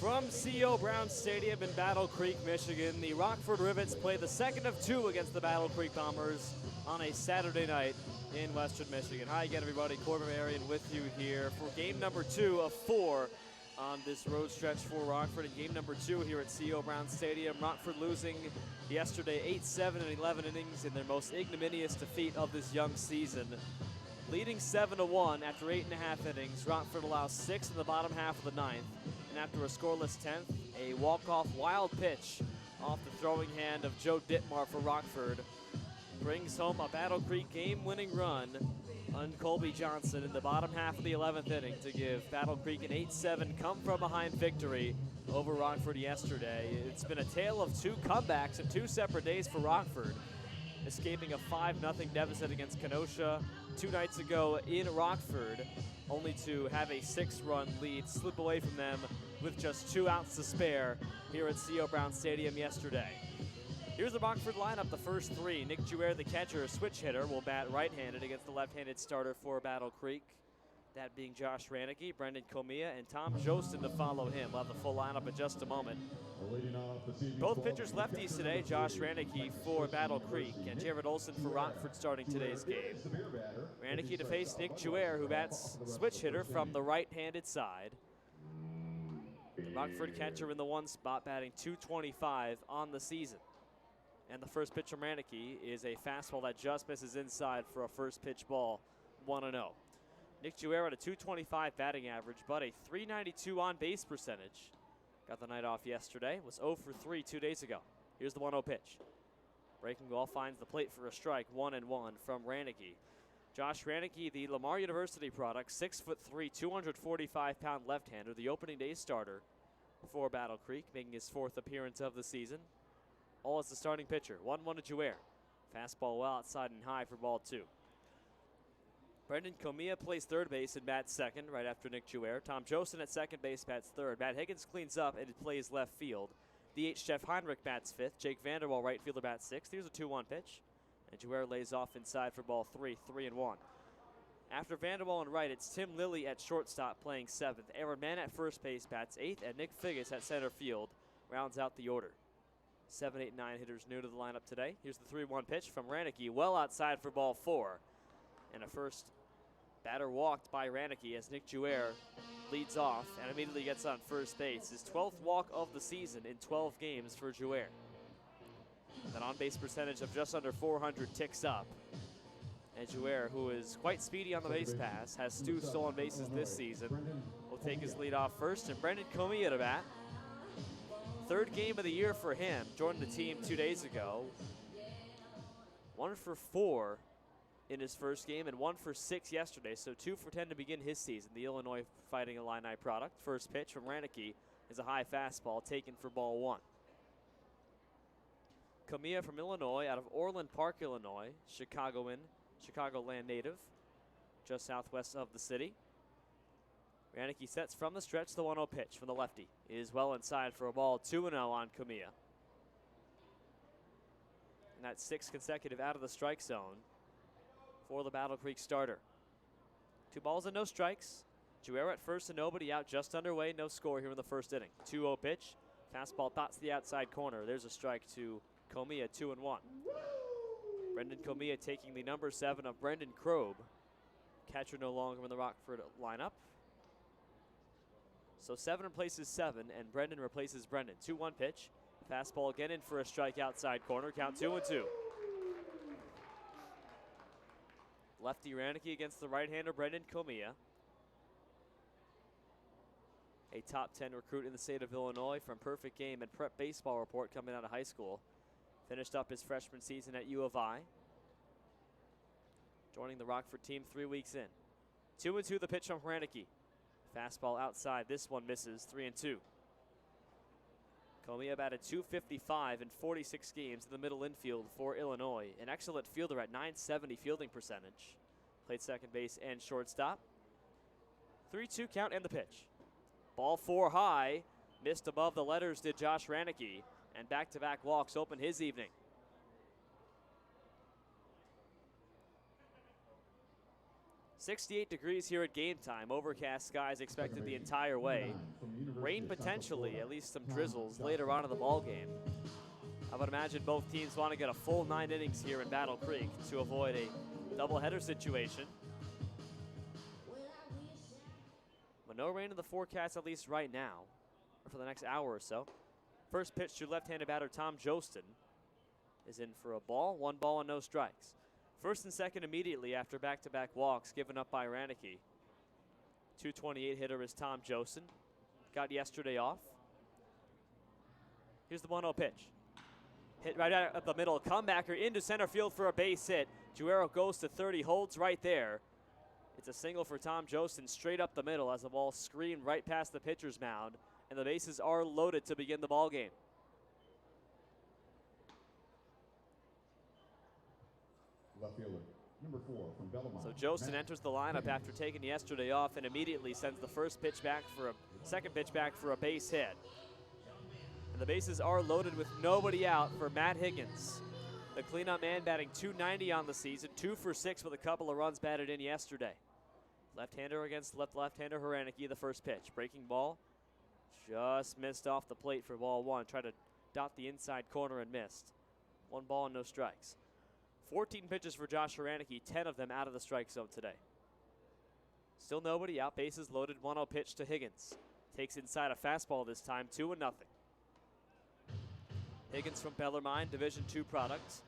From C.O. Brown Stadium in Battle Creek, Michigan, the Rockford Rivets play the second of two against the Battle Creek Bombers on a Saturday night in Western Michigan. Hi again, everybody. Cory Berberian with you here for game number 2 of 4 on this road stretch for Rockford. And game number 2 here at C.O. Brown Stadium. Rockford losing yesterday 8-7 in 11 innings in their most ignominious defeat of this young season. Leading 7-1 after 8.5 innings, Rockford allows 6 in the bottom half of the ninth. And after a scoreless 10th, a walk-off wild pitch off the throwing hand of Joe Dittmar for Rockford brings home a Battle Creek game-winning run on Colby Johnson in the bottom half of the 11th inning to give Battle Creek an 8-7 come-from-behind victory over Rockford yesterday. It's been a tale of 2 comebacks in 2 separate days for Rockford, escaping a 5-0 deficit against Kenosha 2 nights ago in Rockford, only to have a 6-run lead slip away from them with just 2 outs to spare here at C.O. Brown Stadium yesterday. Here's the Rockford lineup, the first 3. Nick Jouer, the catcher, switch hitter, will bat right-handed against the left-handed starter for Battle Creek. That being Josh Rannicke, Brendan Comia, and Tom Jostin to follow him. We'll have the full lineup in just a moment. Both pitchers lefties today, Josh Rannicke for Battle Creek and Jared Olson for Rockford starting today's game. Rannicke to face Nick Jouer, who bats switch hitter from the right-handed side. The Rockford catcher in the 1 spot, batting .225 on the season. And the first pitch from Rannicke is a fastball that just misses inside for a first pitch ball, 1-0. Nick Jouer at a .225 batting average, but a .392 on-base percentage. Got the night off yesterday, was 0 for 3 2 days ago. Here's the 1-0 pitch. Breaking ball finds the plate for a strike, 1-1 from Rannicke. Josh Rannicke, the Lamar University product, 6'3", 245-pound left-hander, the opening day starter for Battle Creek, making his 4th appearance of the season. All as the starting pitcher, 1-1 to Jouer. Fastball well outside and high for ball 2. Brendan Comia plays third base and bats second right after Nick Jouer. Tom Jostin at second base bats third. Matt Higgins cleans up and plays left field. DH Jeff Heinrich bats fifth. Jake Vanderwall, right fielder, bats sixth. Here's a 2-1 pitch. And Jouer lays off inside for ball 3, 3-1. After Vanderwall and right, it's Tim Lilly at shortstop playing 7th. Aaron Mann at first base bats 8th. And Nick Figgis at center field rounds out the order. 7, 8, 9 hitters new to the lineup today. Here's the 3-1 pitch from Rannicke, well outside for ball 4. And a first batter walked by Rannicke as Nick Jouer leads off and immediately gets on first base. His 12th walk of the season in 12 games for Jouer. That on-base percentage of just under 400 ticks up. And Jouer, who is quite speedy on the base pass, has 2 stolen bases this season, will take his lead off first. And Brendan Comey to bat. 3rd game of the year for him. Joined the team 2 days ago. 1 for 4 in his first game and 1 for 6 yesterday. So 2 for 10 to begin his season. The Illinois Fighting Illini product. First pitch from Rannicke is a high fastball taken for ball 1. Comia from Illinois, out of Orland Park, Illinois. Chicagoland native, just southwest of the city. Rannicke sets from the stretch. The 1-0 pitch from the lefty is well inside for a ball, 2-0 on Comia. And that's 6 consecutive out of the strike zone for the Battle Creek starter. 2 balls and no strikes. Jouer at first and nobody out, just underway, no score here in the first inning. 2-0 pitch, fastball dots the outside corner. There's a strike to Comia, 2-1. Brendan Comia taking the number 7 of Brendan Kroeb. Catcher no longer in the Rockford lineup. So 7 replaces 7, and Brendan replaces Brendan. 2-1 pitch. Fastball again in for a strike outside corner. Count 2-2. Lefty Rannicke against the right-hander Brendan Comia. A top 10 recruit in the state of Illinois from Perfect Game and Prep Baseball Report coming out of high school. Finished up his freshman season at U of I. Joining the Rockford team 3 weeks in. 2-2 the pitch from Rannicke. Fastball outside. This one misses. 3-2. Comia batted .255 in 46 games in the middle infield for Illinois. An excellent fielder at .970 fielding percentage. Played second base and shortstop. 3-2 count and the pitch. Ball 4 high. Missed above the letters did Josh Rannicke. And back-to-back walks open his evening. 68 degrees here at game time. Overcast skies expected the entire way. Rain potentially, at least some drizzles later on in the ball game. I would imagine both teams want to get a full 9 innings here in Battle Creek to avoid a doubleheader situation. But no rain in the forecast, at least right now, or for the next hour or so. First pitch to left-handed batter Tom Jostin is in for a ball. 1 ball and no strikes. First and second immediately after back-to-back walks given up by Ranicky. 228 hitter is Tom Jostin. Got yesterday off. Here's the 1-0 pitch. Hit right up the middle. Comebacker into center field for a base hit. Guerrero goes to 30, holds right there. It's a single for Tom Jostin straight up the middle as the ball screamed right past the pitcher's mound. And the bases are loaded to begin the ball game. Left fielder, number 4 from Belmont. So Jostin enters the lineup after taking yesterday off and immediately sends the second pitch back for a base hit. And the bases are loaded with nobody out for Matt Higgins. The cleanup man batting .290 on the season, 2 for 6 with a couple of runs batted in yesterday. Left-hander against left-hander Hranicki, the first pitch. Breaking ball, just missed off the plate for ball 1. Tried to dot the inside corner and missed. 1 ball and no strikes. 14 pitches for Josh Hranicki, 10 of them out of the strike zone today. Still nobody out, bases loaded, 1-0 pitch to Higgins. Takes inside a fastball this time, 2-0. Higgins from Bellarmine, Division II product.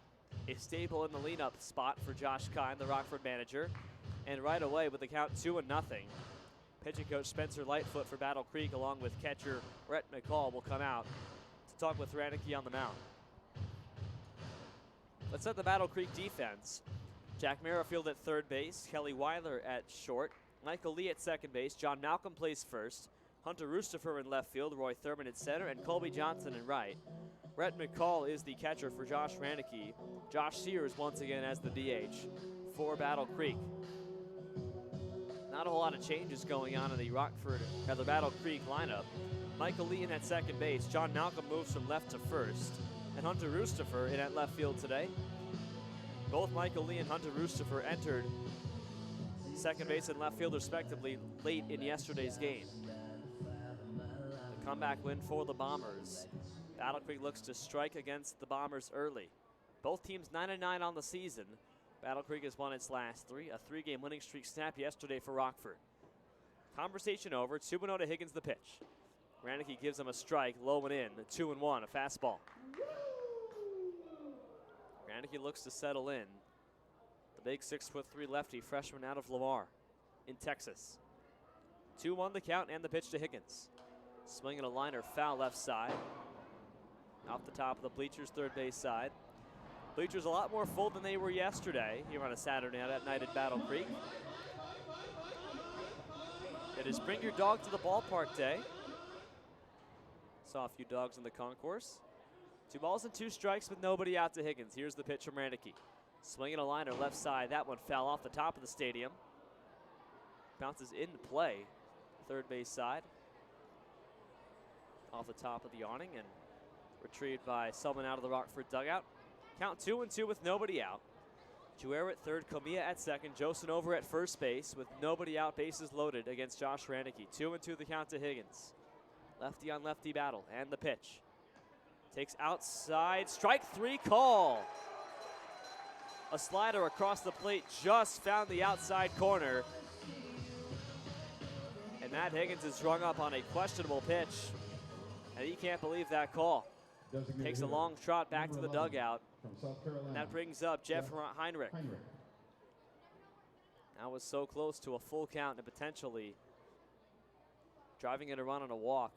A staple in the lead-up spot for Josh Kine, the Rockford manager. And right away with the count 2-0. Pitching coach Spencer Lightfoot for Battle Creek along with catcher Rhett McCall will come out to talk with Hranicki on the mound. Let's set the Battle Creek defense. Jack Merrifield at third base, Kelly Weiler at short, Michael Lee at second base, John Malcolm plays first, Hunter Rustifer in left field, Roy Thurman at center, and Colby Johnson in right. Rhett McCall is the catcher for Josh Hranicki. Josh Sears once again as the DH for Battle Creek. Not a whole lot of changes going on in the Battle Creek lineup. Michael Lee in at second base, John Malcolm moves from left to first, and Hunter Rustifer in at left field today. Both Michael Lee and Hunter Rustifer entered second base and left field respectively late in yesterday's game. The comeback win for the Bombers. Battle Creek looks to strike against the Bombers early. Both teams 9-9 on the season. Battle Creek has won its last 3. A 3-game winning streak snapped yesterday for Rockford. Conversation over, 2-0 to Higgins the pitch. Ranicky gives him a strike, low and in, 2-1, a fastball. Ranicky looks to settle in. The big 6'3" lefty, freshman out of Lamar in Texas. 2-1 the count and the pitch to Higgins. Swinging a liner, foul left side. Off the top of the bleachers, third base side. Bleachers a lot more full than they were yesterday here on a Saturday night at Battle Creek. It is Bring Your Dog to the Ballpark Day. Saw a few dogs in the concourse. 2 balls and 2 strikes with nobody out to Higgins. Here's the pitch from Ranicky. Swinging a liner left side. That one fell off the top of the stadium. Bounces into play. Third base side. Off the top of the awning and retrieved by someone out of the Rockford dugout. Count 2-2 with nobody out. Juer at third, Comia at second, Jostin over at first base with nobody out, bases loaded against Josh Ranicky. 2-2 the count to Higgins. Lefty on lefty battle, and the pitch. Takes outside, strike 3 call. A slider across the plate just found the outside corner. And Matt Higgins is rung up on a questionable pitch, and he can't believe that call. Takes a long trot back to the dugout. And that brings up Jeff Heinrich. That was so close to a full count and potentially driving in a run on a walk.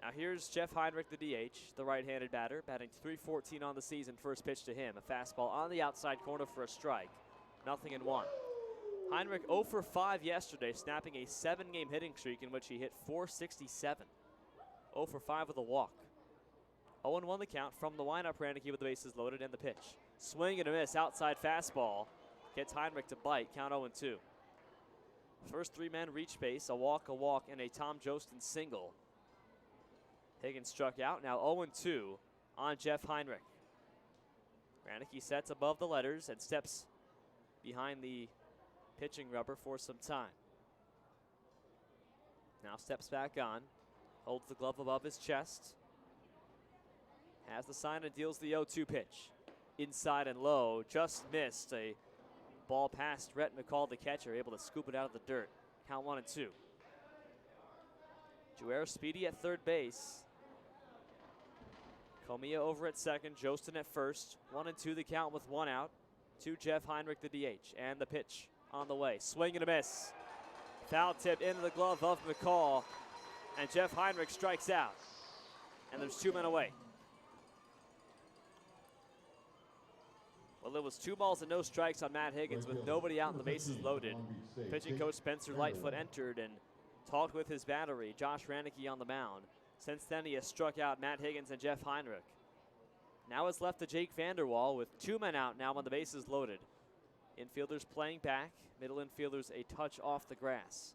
Now here's Jeff Heinrich, the DH, the right-handed batter, batting .314 on the season. First pitch to him, a fastball on the outside corner for a strike. 0-1. Heinrich 0 for 5 yesterday, snapping a 7-game hitting streak in which he hit .467. 0 for 5 with a walk. 0-1 the count from the windup. Ranicky with the bases loaded and the pitch. Swing and a miss, outside fastball. Gets Heinrich to bite, count 0-2. First 3 men reach base, a walk, and a Tom Jostin single. Higgins struck out, now 0-2 on Jeff Heinrich. Ranicky sets above the letters and steps behind the pitching rubber for some time. Now steps back on, holds the glove above his chest, has the sign and deals the 0-2 pitch. Inside and low, just missed. A ball past Rhett McCall, the catcher, able to scoop it out of the dirt. Count 1-2. Juera Speedy at third base. Comia over at second, Jostin at first. 1-2 the count with 1 out. To Jeff Heinrich, the DH, and the pitch on the way. Swing and a miss. Foul tip into the glove of McCall, and Jeff Heinrich strikes out. And there's 2 men away. Well, it was 2 balls and no strikes on Matt Higgins with nobody out and the bases loaded. Pitching coach Spencer Lightfoot entered and talked with his battery, Josh Rannicke on the mound. Since then, he has struck out Matt Higgins and Jeff Heinrich. Now it's left to Jake Vanderwall with 2 men out now on the bases loaded. Infielders playing back, middle infielders a touch off the grass.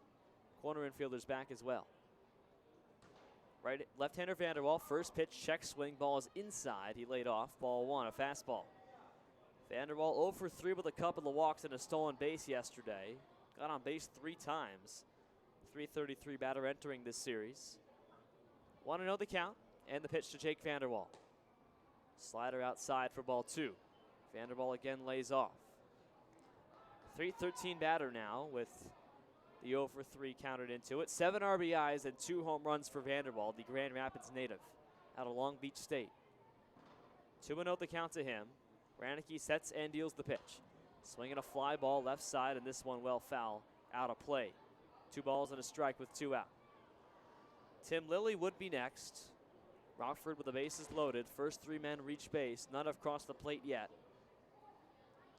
Corner infielders back as well. Left-hander Vanderwall, first pitch, check swing, ball is inside. He laid off, ball 1, a fastball. Vanderwall 0 for 3 with a couple of walks and a stolen base yesterday. Got on base 3 times. .333 batter entering this series. 1-0 the count, and the pitch to Jake Vanderwall. Slider outside for ball 2. Vanderwall again lays off. .313 batter now with the 0 for 3 counted into it. 7 RBIs and 2 home runs for Vanderwall, the Grand Rapids native out of Long Beach State. 2-0 the count to him. Rannicke sets and deals the pitch. Swinging a fly ball left side, and this one well foul out of play. 2 balls and a strike with 2 out. Tim Lilly would be next. Rockford with the bases loaded. First 3 men reach base. None have crossed the plate yet.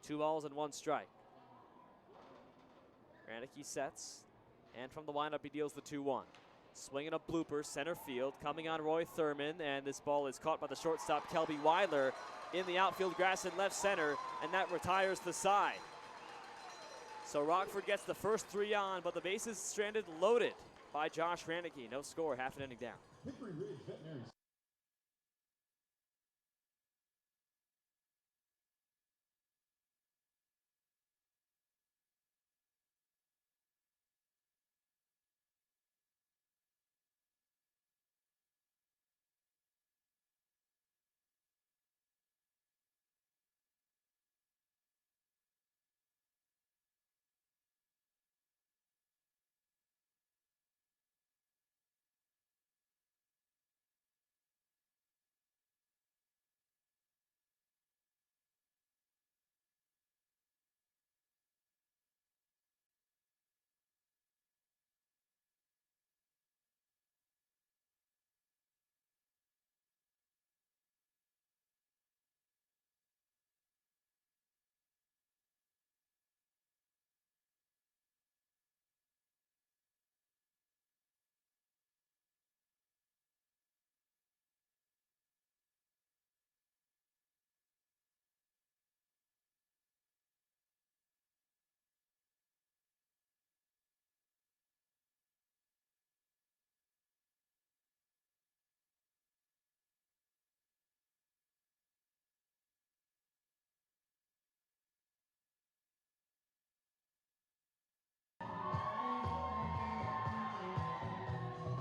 2 balls and 1 strike. Rannicke sets, and from the windup he deals the 2-1. Swinging a blooper, center field, coming on Roy Thurman, and this ball is caught by the shortstop Kelby Weiler in the outfield grass in left center, and that retires the side. So Rockford gets the first 3 on, but the bases stranded loaded by Josh Rannicke. No score, half an inning down. Hickory Ridge Veterinary.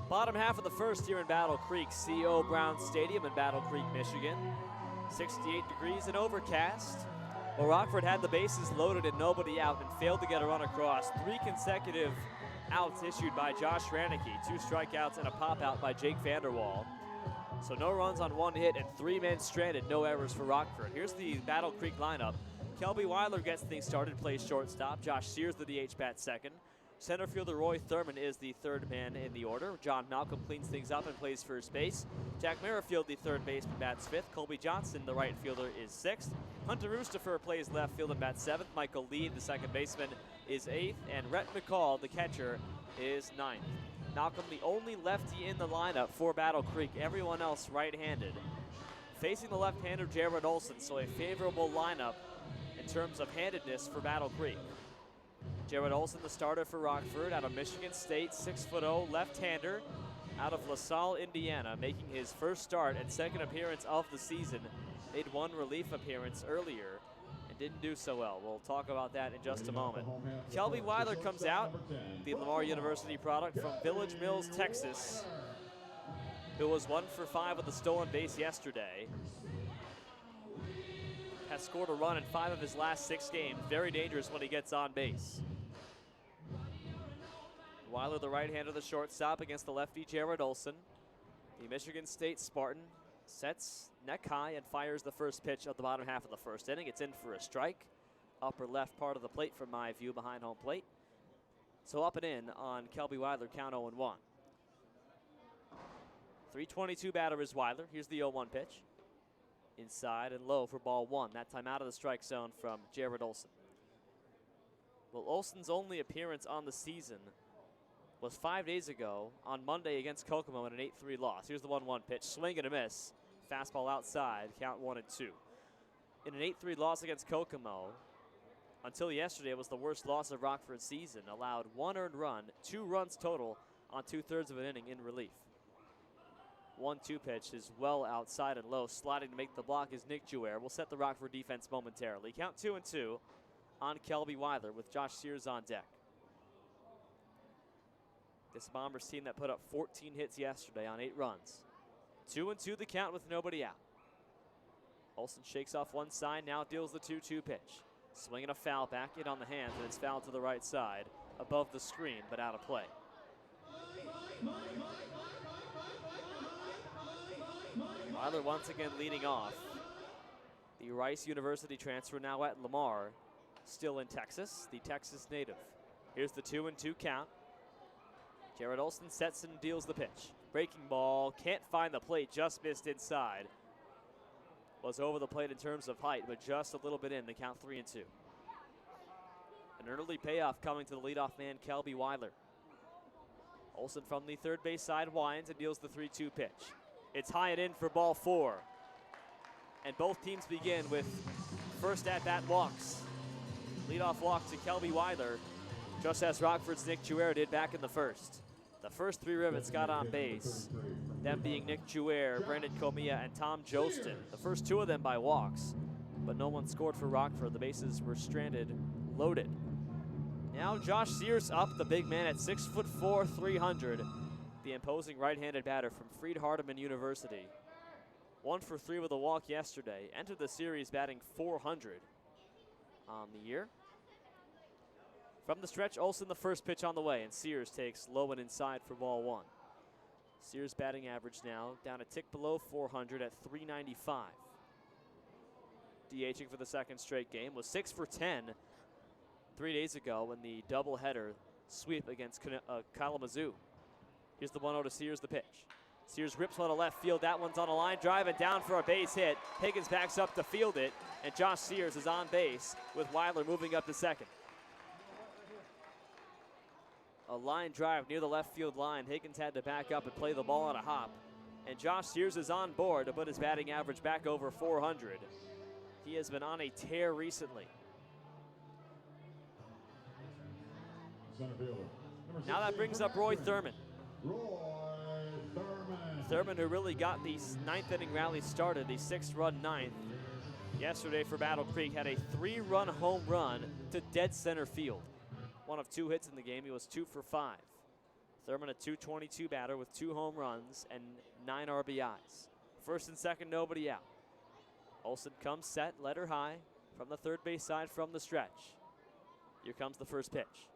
Bottom half of the first here in Battle Creek, C.O. Brown Stadium in Battle Creek, Michigan. 68 degrees and overcast. Well, Rockford had the bases loaded and nobody out and failed to get a run across. 3 consecutive outs issued by Josh Rannicke. 2 strikeouts and a pop out by Jake Vanderwall. So no runs on 1 hit and 3 men stranded, no errors for Rockford. Here's the Battle Creek lineup. Kelby Weiler gets things started, plays shortstop. Josh Sears, the DH, bats second. Center fielder Roy Thurman is the 3rd man in the order. John Malcolm cleans things up and plays first base. Jack Merrifield, the 3rd baseman, bats 5th. Colby Johnson, the right fielder, is 6th. Hunter Rustifer plays left field and bats 7th. Michael Lee, the 2nd baseman, is 8th. And Rhett McCall, the catcher, is 9th. Malcolm, the only lefty in the lineup for Battle Creek. Everyone else right-handed. Facing the left-hander Jared Olson, so a favorable lineup in terms of handedness for Battle Creek. Jared Olson, the starter for Rockford, out of Michigan State, 6'0", left-hander, out of LaSalle, Indiana, making his first start and 2nd appearance of the season. Made 1 relief appearance earlier. And and didn't do so well. We'll talk about that in just a moment. Kelby Weiler comes out, the Lamar University product from Village Mills, Texas, who was 1 for 5 with a stolen base yesterday. Has scored a run in 5 of his last 6 games. Very dangerous when he gets on base. Weiler, the right-hander, the shortstop against the lefty Jared Olson. The Michigan State Spartan sets neck high and fires the first pitch of the bottom half of the first inning. It's in for a strike. Upper left part of the plate from my view behind home plate. So up and in on Kelby Weiler, count 0-1. 322 batter is Weiler. Here's the 0-1 pitch. Inside and low for ball 1. That time out of the strike zone from Jared Olson. Well, Olson's only appearance on the season was 5 days ago on Monday against Kokomo in an 8-3 loss. Here's the 1-1 pitch. Swing and a miss. Fastball outside. Count 1-2. In an 8-3 loss against Kokomo, until yesterday, it was the worst loss of Rockford's season. Allowed 1 earned run, 2 runs total on 2/3 of an inning in relief. 1-2 pitch is well outside and low. Sliding to make the block is Nick Jouer. We'll set the Rockford defense momentarily. Count 2-2 on Kelby Weiler with Josh Sears on deck. This Bombers team that put up 14 hits yesterday on 8 runs. 2-2 the count with nobody out. Olson shakes off one side, now deals the 2-2 pitch. Swinging a foul back in on the hands, and it's fouled to the right side, above the screen, but out of play. Weiler once again leading off. The Rice University transfer now at Lamar, still in Texas, the Texas native. Here's the 2-2 count. Jared Olson sets and deals the pitch. Breaking ball, can't find the plate, just missed inside. Was over the plate in terms of height, but just a little bit in, the count 3-2. An early payoff coming to the leadoff man, Kelby Weiler. Olson from the third base side winds and deals the 3-2 pitch. It's high and in for ball 4. And both teams begin with first at-bat walks. Leadoff walk to Kelby Weiler, just as Rockford's Nick Jouer did back in the first. The first 3 Rivets got on base, them being Nick Jouer, Brandon Comia, and Tom Jostin. The first 2 of them by walks, but no one scored for Rockford. The bases were stranded, loaded. Now Josh Sears up, the big man at 6'4", 300. The imposing right-handed batter from Freed-Hardeman University. 1 for 3 with a walk yesterday. Entered the series batting .400 on the year. From the stretch, Olson the first pitch on the way, and Sears takes low and inside for ball 1. Sears batting average now down a tick below .400 at .395. DHing for the second straight game, was 6 for 10 3 days ago in the doubleheader sweep against Kalamazoo. Here's the 1-0 to Sears, the pitch. Sears rips one to left field. That one's on a line drive and down for a base hit. Higgins backs up to field it, and Josh Sears is on base with Weiler moving up to second. A line drive near the left field line. Higgins had to back up and play the ball on a hop. And Josh Sears is on board to put his batting average back over .400. He has been on a tear recently. Now that brings up Roy Thurman. Thurman, who really got the 9th inning rally started, the 6-run 9th. Yesterday for Battle Creek, had a 3-run home run to dead center field. 1 of 2 hits in the game. He was 2 for 5. Thurman, a .222 batter with 2 home runs and 9 RBIs. First and second, nobody out. Olson comes set, letter high, from the third base side from the stretch. Here comes the first pitch.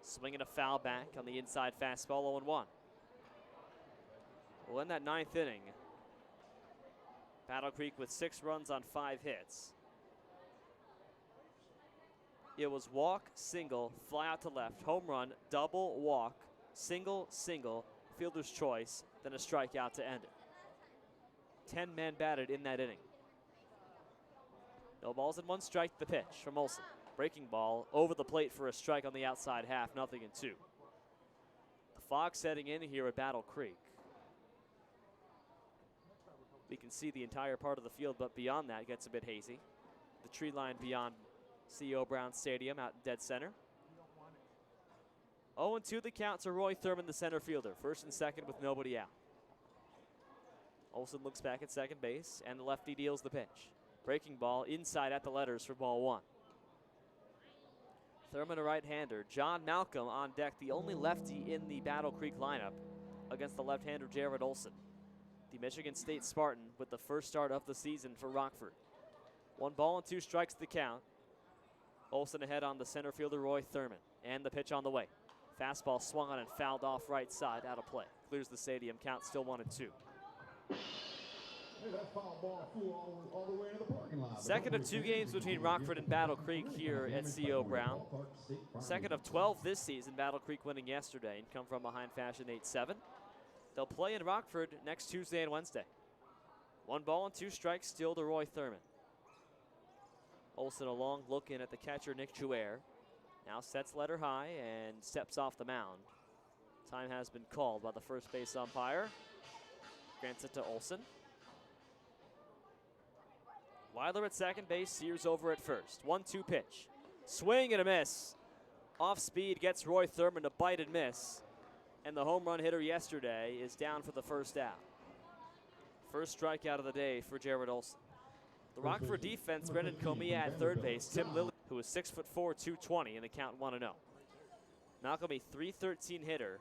Swinging a foul back on the inside fastball, 0-1. Well, in that 9th inning, Battle Creek with 6 runs on 5 hits. It was walk, single, fly out to left, home run, double, walk, single, single, fielder's choice, then a strikeout to end it. 10 men batted in that inning. No balls and 1 strike, the pitch from Olson. Breaking ball over the plate for a strike on the outside half, 0-2. The fog setting in here at Battle Creek. We can see the entire part of the field, but beyond that, it gets a bit hazy. The tree line beyond C.O. Brown Stadium out in dead center. 0-2 the count to Roy Thurman, the center fielder. First and second with nobody out. Olson looks back at second base, and the lefty deals the pitch. Breaking ball inside at the letters for ball one. Thurman, a right-hander. John Malcolm on deck, the only lefty in the Battle Creek lineup against the left-hander Jared Olson. The Michigan State Spartan with the first start of the season for Rockford. 1 ball and 2 strikes the count. Olson ahead on the center fielder Roy Thurman. And the pitch on the way. Fastball swung on and fouled off right side, out of play. Clears the stadium, count still 1-2. Hey, that foul ball flew all the way into the parking lot. Second of 2 games between Rockford and Battle Creek here at C.O. Brown. Second of 12 this season, Battle Creek winning yesterday and come from behind fashion 8-7. They'll play in Rockford next Tuesday and Wednesday. 1 ball and 2 strikes still to Roy Thurman. Olson a long look in at the catcher Nick Jouer. Now sets letter high and steps off the mound. Time has been called by the first base umpire. Grants it to Olson. Weiler at second base, Sears over at first. 1-2 pitch. Swing and a miss. Off speed gets Roy Thurman to bite and miss. And the home run hitter yesterday is down for the first out. First strikeout of the day for Jared Olson. The Rockford defense, Brendan Comey at third base. Tim Lilly, who is 6'4", 220, and the count 1-0. Malcolm, a .313 hitter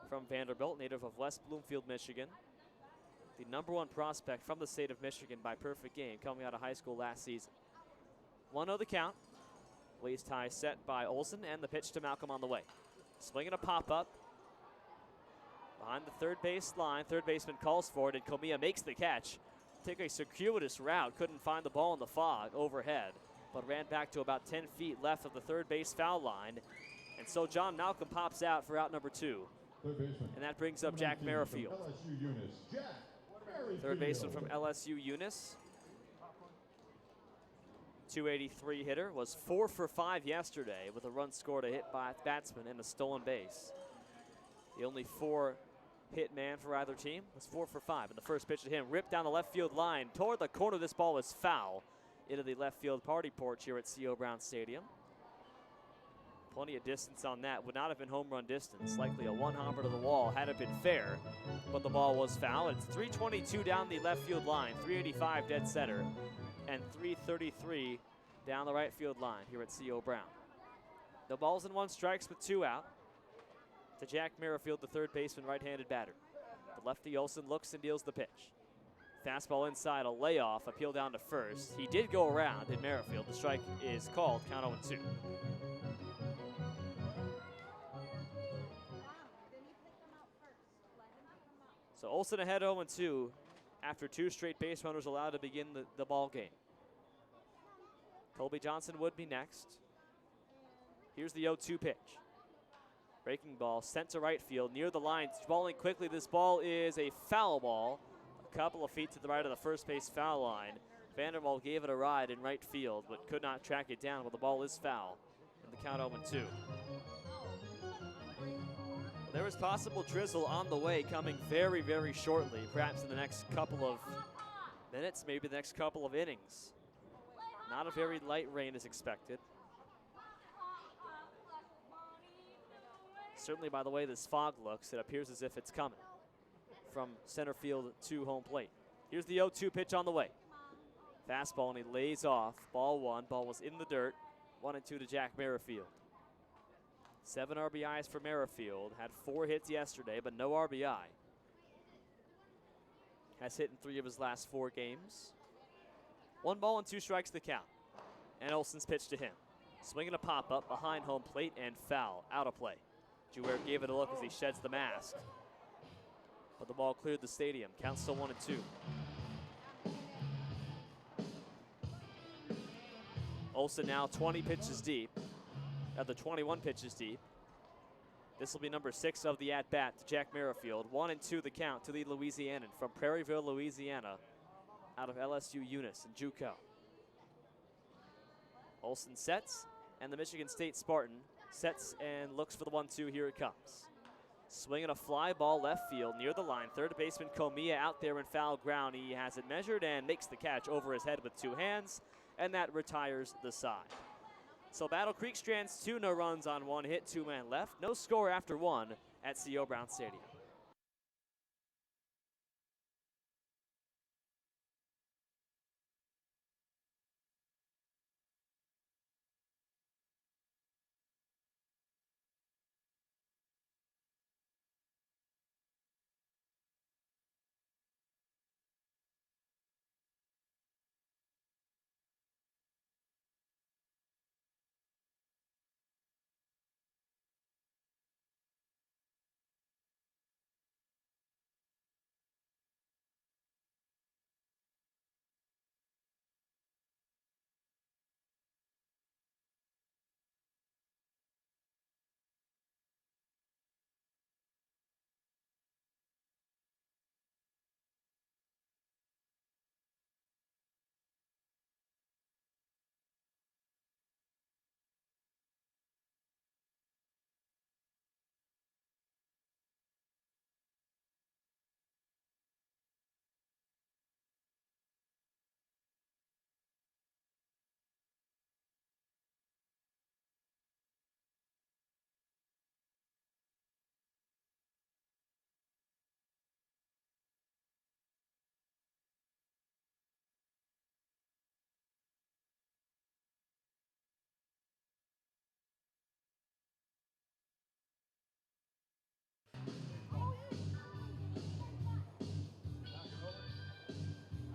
from Vanderbilt, native of West Bloomfield, Michigan. The #1 prospect from the state of Michigan by perfect game, coming out of high school last season. 1-0 the count. Waist high set by Olson, and the pitch to Malcolm on the way. Swinging a pop-up. Behind the third base line, third baseman calls for it, and Comey makes the catch. Take a circuitous route, couldn't find the ball in the fog overhead, but ran back to about 10 feet left of the third base foul line. And so John Malcolm pops out for out number 2. And that brings up Jack Merrifield. Third baseman from LSU Eunice. 283 hitter, was 4 for 5 yesterday with a run scored, a hit by a batsman, and a stolen base. The only 4 hit man for either team was 4 for 5. And the first pitch to him, ripped down the left field line toward the corner. This ball was foul into the left field party porch here at C.O. Brown Stadium. Plenty of distance on that. Would not have been home run distance. Likely a one-hopper to the wall had it been fair, but the ball was foul. It's 322 down the left field line, 385 dead center, and 333 down the right field line here at C.O. Brown. The ball's in 1 strikes with 2 out. To Jack Merrifield, the third baseman, right-handed batter. The lefty Olson looks and deals the pitch. Fastball inside, a layoff, appeal down to first. He did go around in Merrifield. The strike is called, count 0-2. So Olson ahead 0-2 after 2 straight base runners allowed to begin the ball game. Colby Johnson would be next. Here's the 0-2 pitch. Breaking ball sent to right field near the line. Balling quickly. This ball is a foul ball. A couple of feet to the right of the first base foul line. Vanderwall gave it a ride in right field, but could not track it down. But the ball is foul. And the count 0-2. There is possible drizzle on the way, coming very, very shortly. Perhaps in the next couple of minutes, maybe the next couple of innings. Not a very light rain is expected. Certainly by the way this fog looks, it appears as if it's coming from center field to home plate. Here's the 0-2 pitch on the way. Fastball, and he lays off. Ball 1. Ball was in the dirt. 1-2 to Jack Merrifield. 7 RBIs for Merrifield. Had 4 hits yesterday, but no RBI. Has hit in 3 of his last 4 games. 1 ball and 2 strikes the count. And Olson's pitch to him. Swinging a pop-up behind home plate and foul. Out of play. Jouer gave it a look as he sheds the mask. But the ball cleared the stadium. Count still 1-2. Olson now 20 pitches deep. At the 21 pitches deep. This will be number 6 of the at-bat to Jack Merrifield. 1-2 the count to the Louisianan from Prairieville, Louisiana, out of LSU Eunice and JUCO. Olson sets, and the Michigan State Spartan sets and looks for the 1-2. Here it comes. Swinging a fly ball left field near the line. Third baseman Comey out there in foul ground. He has it measured and makes the catch over his head with 2 hands, and that retires the side. So Battle Creek strands 2, no runs on 1 hit, 2 men left. No score after 1 at C.O. Brown Stadium.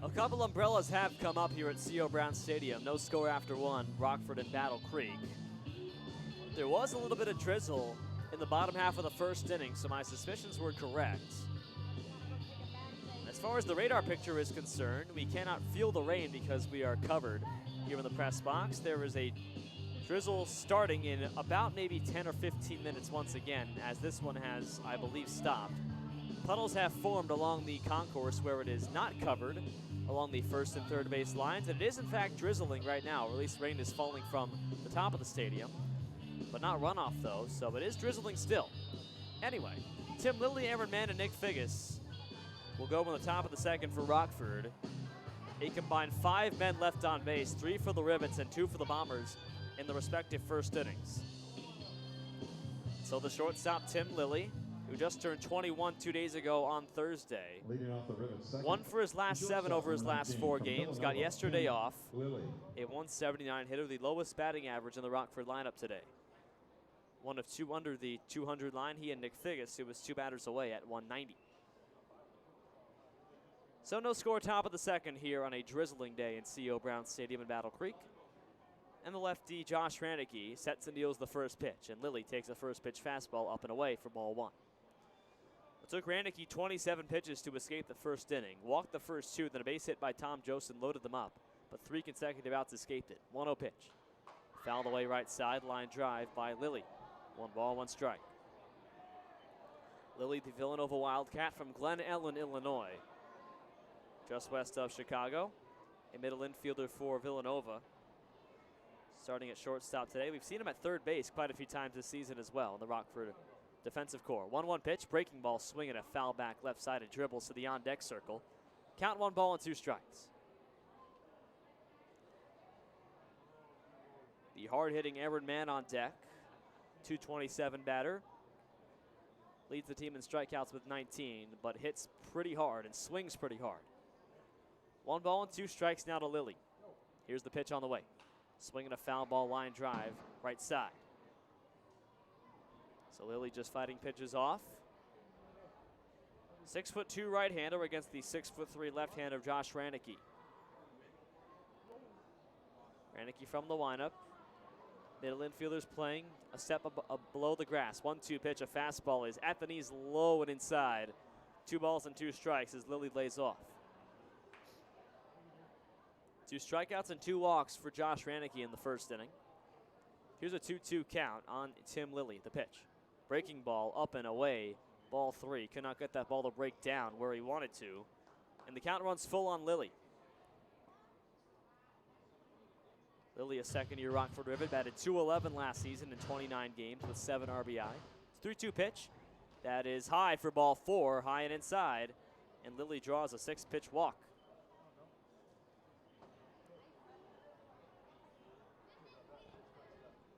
A couple umbrellas have come up here at C.O. Brown Stadium. No score after one, Rockford and Battle Creek. There was a little bit of drizzle in the bottom half of the first inning, so my suspicions were correct. As far as the radar picture is concerned, we cannot feel the rain because we are covered here in the press box. There is a drizzle starting in about maybe 10 or 15 minutes once again, as this one has, I believe, stopped. Puddles have formed along the concourse where it is not covered, along the first and third base lines, and it is in fact drizzling right now, or at least rain is falling from the top of the stadium, but not runoff though, so it is drizzling still. Anyway, Tim Lilly, Aaron Mann, and Nick Figgis will go on the top of the second for Rockford. A combined 5 men left on base, 3 for the Rivets and 2 for the Bombers in the respective first innings. So the shortstop, Tim Lilly, who just turned 21 2 days ago on Thursday. Leading off the Rivets, second. 1 for his last 7 over his last 4 games. Got yesterday off. Lilly. A 179 hitter, the lowest batting average in the Rockford lineup today. 1 of 2 under the 200 line. He and Nick Figgis, who was 2 batters away at 190. So no score, top of the second here on a drizzling day in C.O. Brown Stadium in Battle Creek. And the lefty, Josh Rannicke, sets and deals the first pitch. And Lilly takes the first pitch fastball up and away for ball 1. It took Rannicke 27 pitches to escape the first inning. Walked the first 2, then a base hit by Tom Josten loaded them up. But 3 consecutive outs escaped it. 1-0 pitch. Fouled away right side, line drive by Lilly. 1 ball, 1 strike. Lilly, the Villanova Wildcat from Glen Ellen, Illinois. Just west of Chicago. A middle infielder for Villanova. Starting at shortstop today. We've seen him at third base quite a few times this season as well in the Rockford defensive core. 1-1 pitch, breaking ball, swinging a foul back left-sided dribbles to the on-deck circle. Count 1 ball and 2 strikes. The hard-hitting Aaron Mann on deck. 227 batter. Leads the team in strikeouts with 19, but hits pretty hard and swings pretty hard. 1 ball and 2 strikes now to Lilly. Here's the pitch on the way. Swinging a foul ball line drive, right side. So Lilly just fighting pitches off. 6'2" right-hander against the 6'3" left-hander Josh Rannicke. Rannicke from the windup. Middle infielders playing a step below the grass. 1-2 pitch, a fastball is at the knees, low and inside. 2 balls and 2 strikes as Lilly lays off. 2 strikeouts and 2 walks for Josh Rannicke in the first inning. Here's a 2-2 count on Tim Lilly, the pitch. Breaking ball up and away, ball 3. Could not get that ball to break down where he wanted to. And the count runs full on Lilly. Lilly, a second-year Rockford Rivet, batted .211 last season in 29 games with 7 RBI. 3-2 pitch. That is high for ball 4, high and inside. And Lilly draws a 6-pitch walk.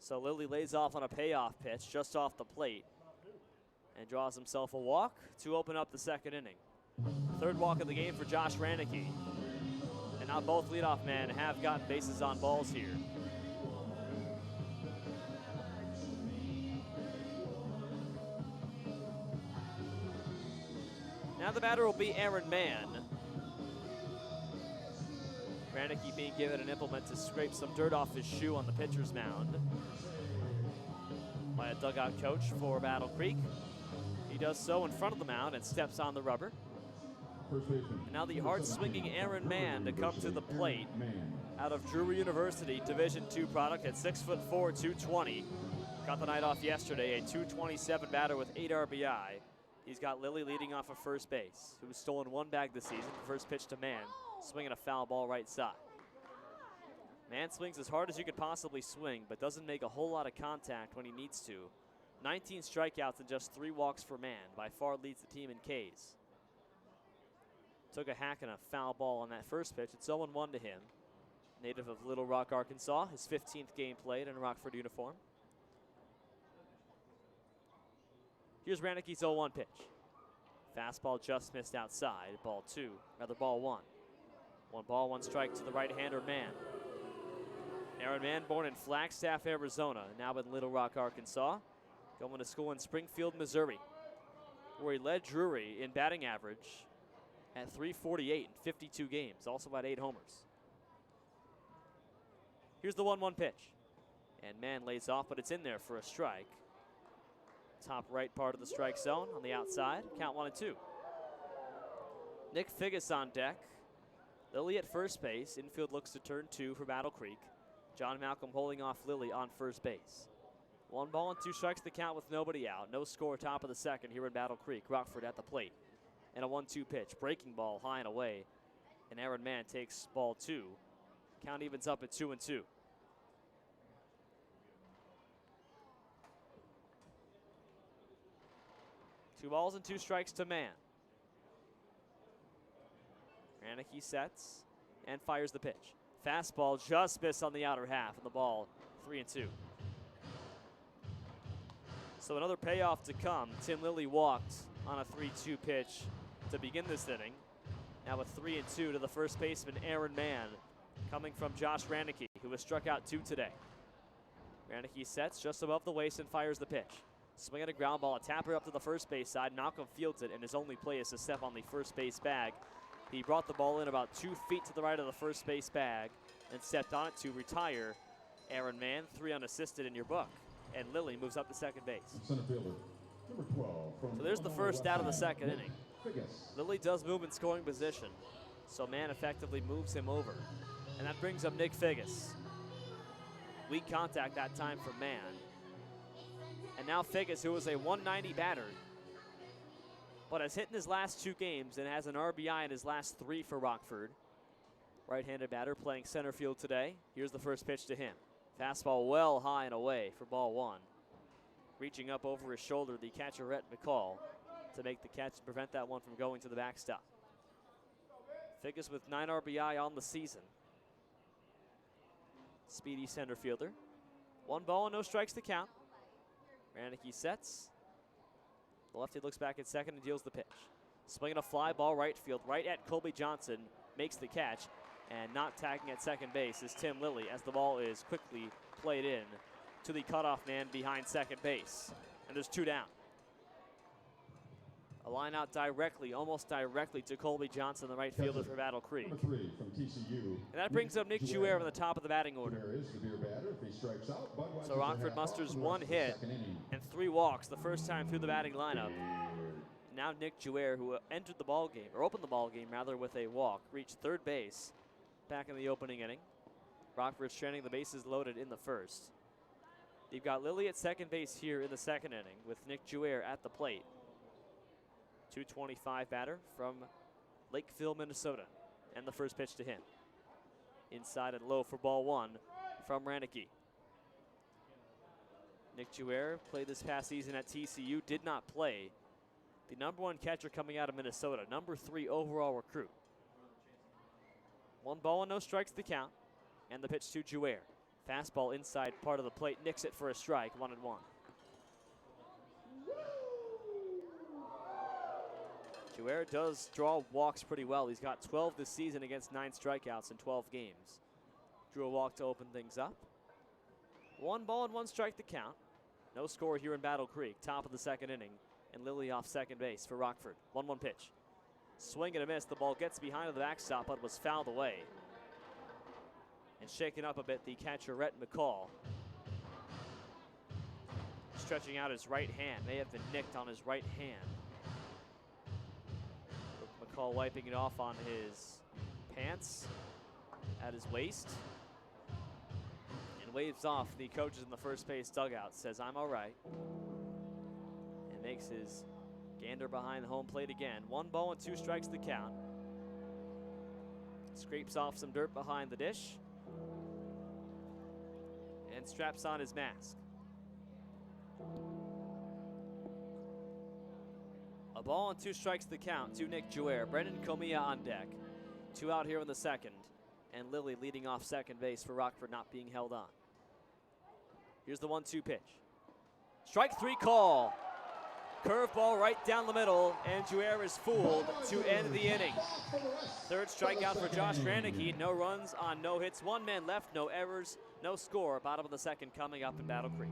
So Lilly lays off on a payoff pitch just off the plate and draws himself a walk to open up the second inning. Third walk of the game for Josh Rannicke. And now both leadoff men have gotten bases on balls here. Now the batter will be Aaron Mann. Rannicke being given an implement to scrape some dirt off his shoe on the pitcher's mound by a dugout coach for Battle Creek. He does so in front of the mound and steps on the rubber. And now the hard-swinging Aaron Mann to come to the plate out of Drury University, Division II product at 6'4", 220. Got the night off yesterday, a 227 batter with 8 RBI. He's got Lilly leading off of first base, who's stolen 1 bag this season. First pitch to Mann, swinging a foul ball right side. Mann swings as hard as you could possibly swing, but doesn't make a whole lot of contact when he needs to. 19 strikeouts and just 3 walks for Mann. By far leads the team in Ks. Took a hack and a foul ball on that first pitch. It's 0-1 to him. Native of Little Rock, Arkansas. His 15th game played in a Rockford uniform. Here's Rannicke's 0-1 pitch. Fastball just missed outside. Ball 1. 1 ball, 1 strike to the right-hander Mann. Aaron Mann, born in Flagstaff, Arizona, now in Little Rock, Arkansas. Going to school in Springfield, Missouri, where he led Drury in batting average at .348 in 52 games, also had 8 homers. Here's the 1-1 pitch. And Mann lays off, but it's in there for a strike. Top right part of the strike zone on the outside. Count 1-2. Nick Figgis on deck. Lilly at first base. Infield looks to turn 2 for Battle Creek. John Malcolm holding off Lilly on first base. 1 ball and 2 strikes the count with nobody out. No score, top of the second here in Battle Creek. Rockford at the plate. And a 1-2 pitch. Breaking ball high and away. And Aaron Mann takes ball 2. Count evens up at 2-2. 2 balls and 2 strikes to Mann. Raneke sets and fires the pitch. Fastball just missed on the outer half, and the ball 3-2. So another payoff to come. Tim Lilly walked on a 3-2 pitch to begin this inning. Now with 3-2 to the first baseman, Aaron Mann, coming from Josh Raneke, who has struck out 2 today. Raneke sets just above the waist and fires the pitch. Swing at a ground ball, a tapper up to the first base side. Malcolm fields it, and his only play is to step on the first base bag. He brought the ball in about 2 feet to the right of the first base bag and stepped on it to retire Aaron Mann. 3 unassisted in your book. And Lilly moves up to second base. Center fielder, number 12. So there's the first out of the second inning. Lilly does move in scoring position, so Mann effectively moves him over. And that brings up Nick Figgis. Weak contact that time for Mann. And now Figgis, who was a 190 batter, but has hit in his last 2 games and has an RBI in his last 3 for Rockford. Right-handed batter playing center field today. Here's the first pitch to him. Fastball well high and away for ball 1. Reaching up over his shoulder, the catcher, Rhett McCall, to make the catch and prevent that one from going to the backstop. Figgis with 9 RBI on the season. Speedy center fielder. 1 ball and no strikes to count. Raneke sets. The lefty looks back at second and deals the pitch. Swinging a fly ball right field, right at Colby Johnson, makes the catch, and not tagging at second base is Tim Lilly as the ball is quickly played in to the cutoff man behind second base. And there's 2 down. A line out directly, almost directly to Colby Johnson, the right fielder for Battle Creek. Number 3 from TCU. And that brings up Nick Juer on the top of the batting order. Juer is the beer batter. If he strikes out, Budweiser's So Rockford musters 1 hit and 3 walks the first time through the batting lineup. Now Nick Juer, who entered the ball game, or opened the ball game rather, with a walk, reached third base back in the opening inning. Rockford stranding the bases loaded in the first. You've got Lilly at second base here in the second inning with Nick Juer at the plate. 225 batter from Lakeville, Minnesota. And the first pitch to him. Inside and low for ball 1 from Raneke. Nick Juer played this past season at TCU, did not play. The number 1 catcher coming out of Minnesota, number 3 overall recruit. 1 ball and no strikes to count. And the pitch to Juer. Fastball inside part of the plate, nicks it for a strike, 1-1. Juer does draw walks pretty well. He's got 12 this season against 9 strikeouts in 12 games. Drew a walk to open things up. 1 ball and 1 strike to count. No score here in Battle Creek, top of the second inning. And Lilly off second base for Rockford. 1-1 pitch. Swing and a miss. The ball gets behind the backstop, but was fouled away. And shaken up a bit, the catcher, Rhett McCall. Stretching out his right hand. May have been nicked on his right hand. McCall wiping it off on his pants at his waist. And waves off the coaches in the first base dugout. Says, I'm all right. And makes his gander behind the home plate again. 1 ball and 2 strikes to count. Scrapes off some dirt behind the dish. And straps on his mask. A ball and 2 strikes to count to Nick Juer. Brendan Comia on deck. 2 out here in the second. And Lilly leading off second base for Rockford, not being held on. Here's the 1-2 pitch. Strike 3 call. Curveball right down the middle, and Juer is fooled to end the inning. Third strikeout for Josh Raneke. No runs on no hits. 1 man left, no errors, no score. Bottom of the second coming up in Battle Creek.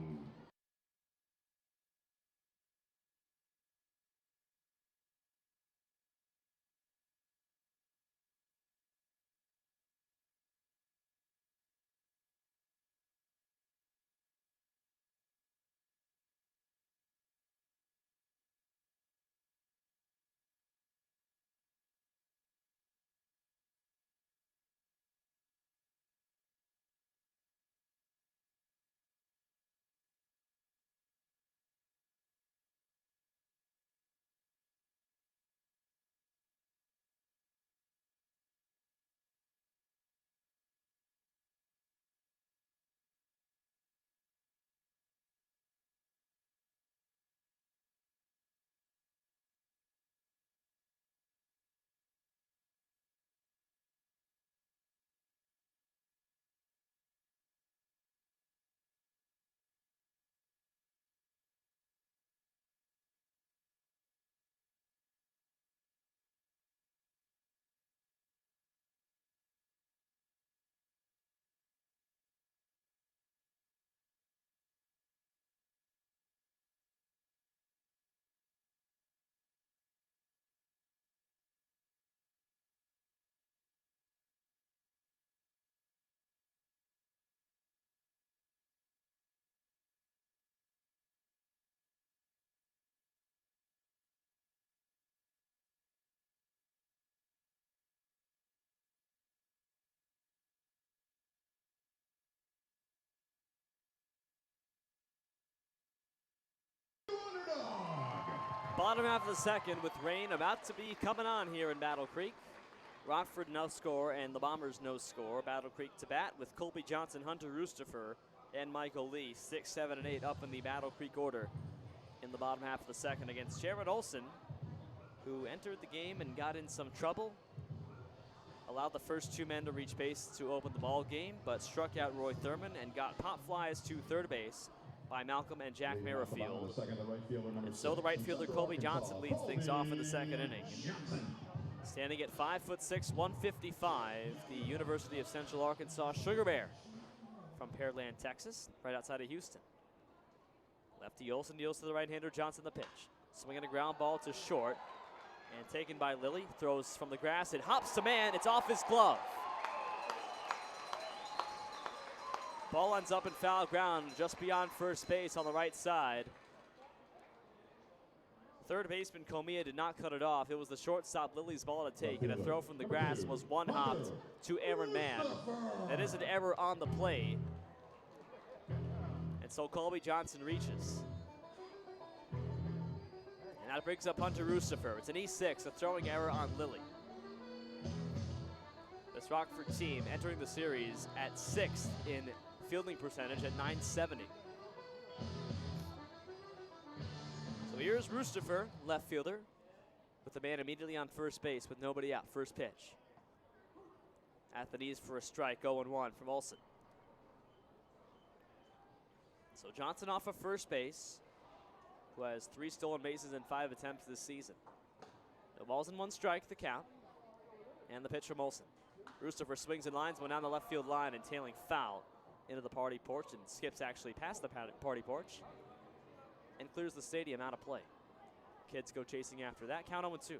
Bottom half of the second with rain about to be coming on here in Battle Creek. Rockford no score and the Bombers no score. Battle Creek to bat with Colby Johnson, Hunter Rustifer, and Michael Lee. 6, 7, and 8 up in the Battle Creek order in the bottom half of the second against Jared Olson, who entered the game and got in some trouble. Allowed the first two men to reach base to open the ball game, but struck out Roy Thurman and got pop flies to third base by Malcolm and Jack Merrifield. And so the right fielder Colby Johnson leads things off in the second inning. Standing at 5'6", 155, the University of Central Arkansas Sugar Bear from Pearland, Texas, right outside of Houston. Lefty Olson deals to the right-hander Johnson the pitch. Swinging a ground ball to short and taken by Lilly. Throws from the grass. It hops to man. It's off his glove. Ball ends up in foul ground just beyond first base on the right side. Third baseman Comia did not cut it off. It was the shortstop Lilly's ball to take, and a throw from the grass was one-hopped to Aaron Mann. That is an error on the play. And so Colby Johnson reaches. And that brings up Hunter Rustifer. It's an E6, a throwing error on Lilly. This Rockford team entering the series at 6th in fielding percentage at .970. So here's Rustifer, left fielder, with the man immediately on first base with nobody out. First pitch. At the knees for a strike, 0-1 from Olson. So Johnson off of first base, who has 3 stolen bases in 5 attempts this season. No balls and 1 strike, the count. And the pitch from Olson. Rustifer swings and lines one down the left field line and tailing foul into the party porch, and skips actually past the party porch and clears the stadium out of play. Kids go chasing after that. Count 0-2.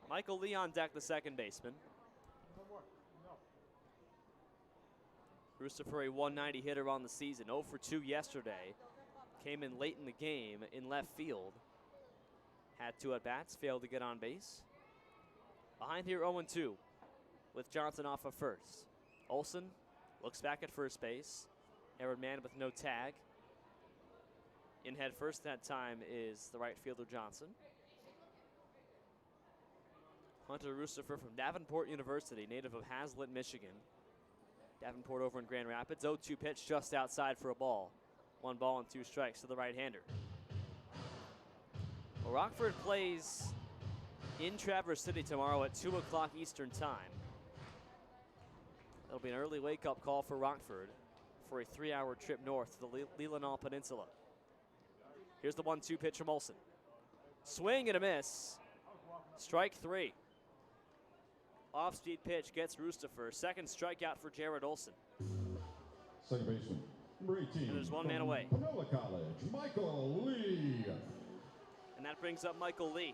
Michael Lee on deck, the second baseman. Rustifer, a 190 hitter on the season, 0 for 2 yesterday. Came in late in the game in left field. Had 2 at-bats, failed to get on base. Behind here 0-2 with Johnson off of first. Olson looks back at first base. Aaron Mann with no tag. In head first that time is the right fielder Johnson. Hunter Rustifer from Davenport University, native of Haslett, Michigan. Davenport over in Grand Rapids. 0-2 pitch just outside for a ball. 1 ball and 2 strikes to the right-hander. Well, Rockford plays in Traverse City tomorrow at 2 o'clock Eastern time. That'll be an early wake-up call for Rockford for a 3-hour trip north to the Leelanau Peninsula. Here's the 1-2 pitch from Olson. Swing and a miss. Strike 3. Off-speed pitch gets Rustifer. Second strikeout for Jared Olson. Second baseman, number 18. And there's 1 man away. Panola College, Michael Lee. And that brings up Michael Lee.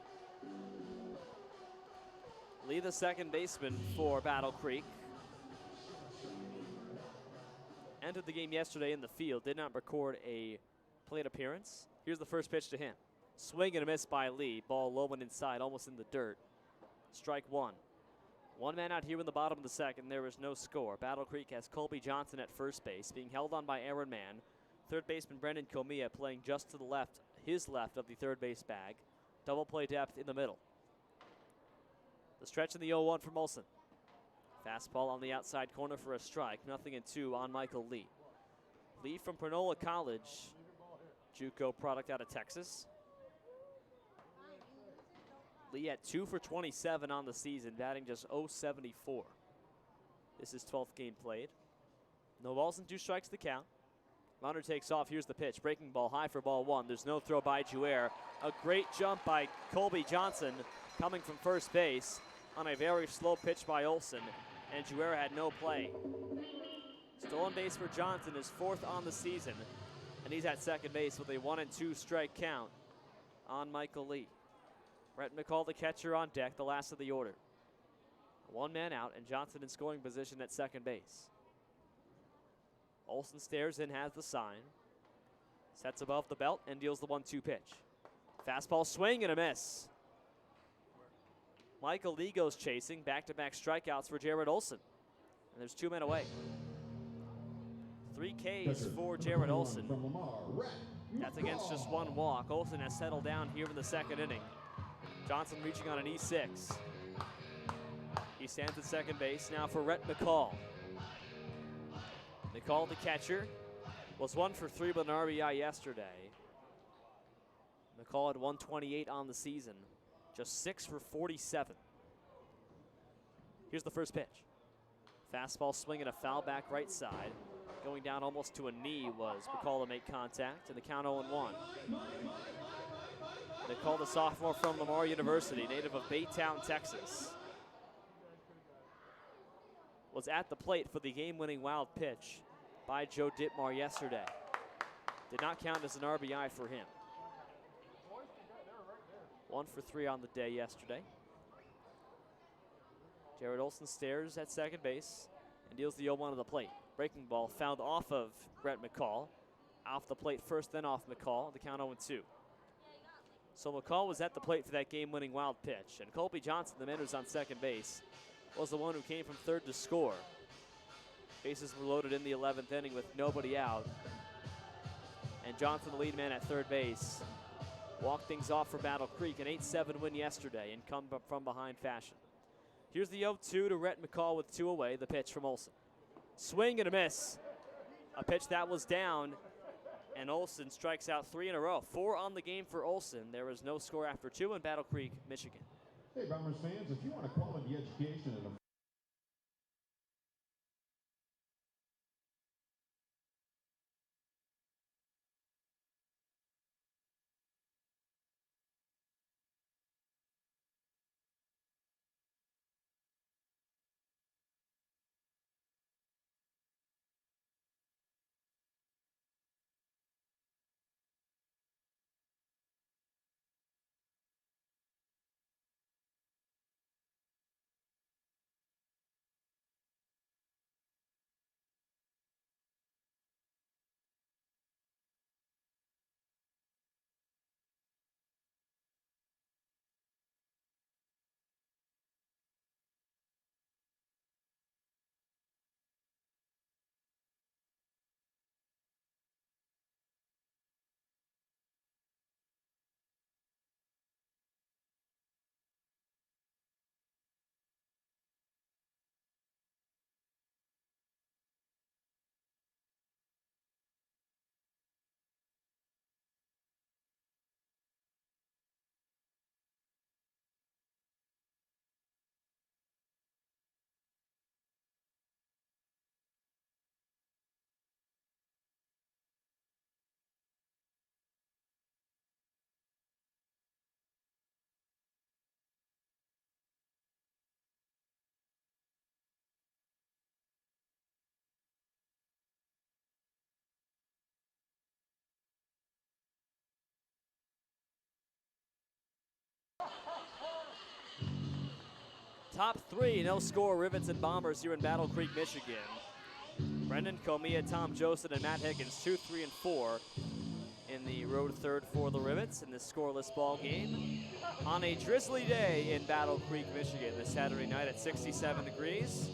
Lee, the second baseman for Battle Creek. Entered the game yesterday in the field. Did not record a plate appearance. Here's the first pitch to him. Swing and a miss by Lee. Ball low and inside, almost in the dirt. Strike 1. 1 man out here in the bottom of the second. There is no score. Battle Creek has Colby Johnson at first base, being held on by Aaron Mann. Third baseman Brendan Comia playing just to the left, his left of the third base bag. Double play depth in the middle. The stretch in the 0-1 from Olson. Fastball on the outside corner for a strike. 0-2 on Michael Lee. Lee from Panola College, JUCO product out of Texas. Lee at 2 for 27 on the season, batting just .074. This is 12th game played. No balls and 2 strikes to count. Runner takes off. Here's the pitch. Breaking ball high for ball 1. There's no throw by Jouer. A great jump by Colby Johnson coming from first base on a very slow pitch by Olson, and Jouer had no play. Stolen base for Johnson, is 4th on the season, and he's at second base with a 1-2 strike count on Michael Lee. Brett McCall, the catcher, on deck, the last of the order. 1 man out, and Johnson in scoring position at second base. Olson stares in, has the sign. Sets above the belt and deals the 1-2 pitch. Fastball swing and a miss. Michael Lee goes chasing. Back-to-back strikeouts for Jared Olson. And there's 2 men away. 3 Ks for Jared Olson. That's against just one walk. Olsen has settled down here in the second inning. Johnson reaching on an E6. He stands at second base now for Rhett McCall. McCall, the catcher, was 1 for 3 with an RBI yesterday. McCall had 128 on the season, just 6 for 47. Here's the first pitch. Fastball swing and a foul back right side. Going down almost to a knee was McCall to make contact, and the count 0-1. McCall, the sophomore from Lamar University, native of Baytown, Texas, was at the plate for the game-winning wild pitch by Joe Ditmar yesterday. Did not count as an RBI for him. 1 for 3 on the day yesterday. Jared Olsen stares at second base and deals the 0-1 to the plate. Breaking ball found off of Rhett McCall. Off the plate first, then off McCall. The count 0-2. So McCall was at the plate for that game-winning wild pitch. And Colby Johnson, the man who's on second base, was the one who came from third to score. Bases were loaded in the 11th inning with nobody out. And Johnson, the lead man at third base, walked things off for Battle Creek, an 8-7 win yesterday in come from behind fashion. Here's the 0-2 to Rhett McCall with 2 away, the pitch from Olsen. Swing and a miss. A pitch that was down, and Olsen strikes out 3 in a row. 4 on the game for Olsen. There is no score after 2 in Battle Creek, Michigan. Hey, Bombers fans, if you want to call in the education and Top 3, no score, Rivets and Bombers here in Battle Creek, Michigan. Brendan Comia, Tom Joseph, and Matt Higgins, 2, 3, and 4 in the road third for the Rivets in this scoreless ball game. On a drizzly day in Battle Creek, Michigan this Saturday night at 67 degrees.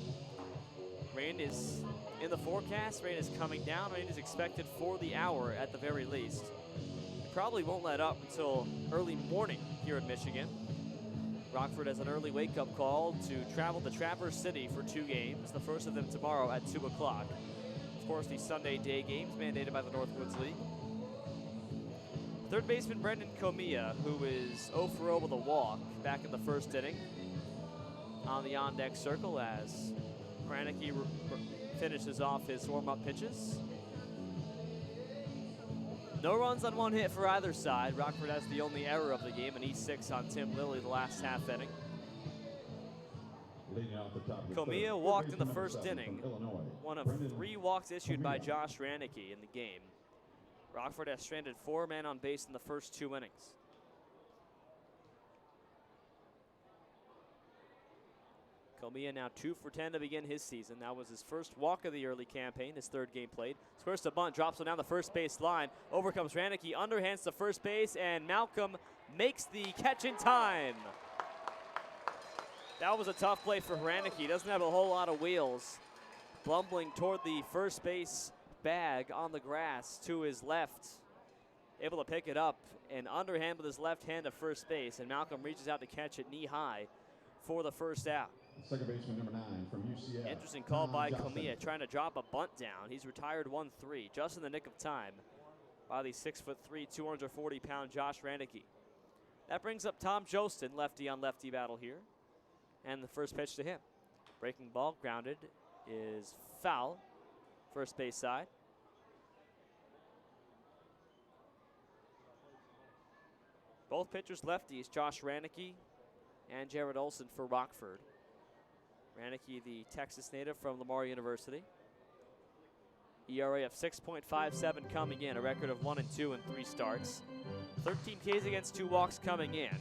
Rain is in the forecast, rain is coming down, rain is expected for the hour at the very least. It probably won't let up until early morning here in Michigan. Rockford has an early wake-up call to travel to Traverse City for 2 games, the first of them tomorrow at 2 o'clock. Of course, the Sunday day games mandated by the Northwoods League. Third baseman Brendan Comia, who is 0 for 0 with a walk back in the first inning on the on-deck circle as Kranicki finishes off his warm-up pitches. No runs on 1 hit for either side. Rockford has the only error of the game, an E6 on Tim Lilly the last half inning. Comia walked in the first inning, one of 3 walks issued by Josh Ranicki in the game. Rockford has stranded 4 men on base in the first 2 innings. Comia now 2 for 10 to begin his season. That was his first walk of the early campaign, his 3rd game played. First a bunt, drops one down the first base line. Over comes Ranicki, underhands to first base, and Malcolm makes the catch in time. That was a tough play for Ranicki. He doesn't have a whole lot of wheels. Bumbling toward the first base bag on the grass to his left. able to pick it up and underhand with his left hand to first base, and Malcolm reaches out to catch it knee high for the first out. Second baseman number 9 from UCF. Interesting call by Johnson. Kamiya, trying to drop a bunt down. He's retired 1-3, just in the nick of time by the 6'3", 240-pound Josh Ranicky. That brings up Tom Jostin, lefty on lefty battle here. And the first pitch to him. Breaking ball, grounded, is foul, first base side. Both pitchers lefties, Josh Ranicky and Jared Olson for Rockford. Ranicky, the Texas native from Lamar University. ERA of 6.57 coming in, a record of 1-2 in 3 starts. 13 Ks against 2 walks coming in.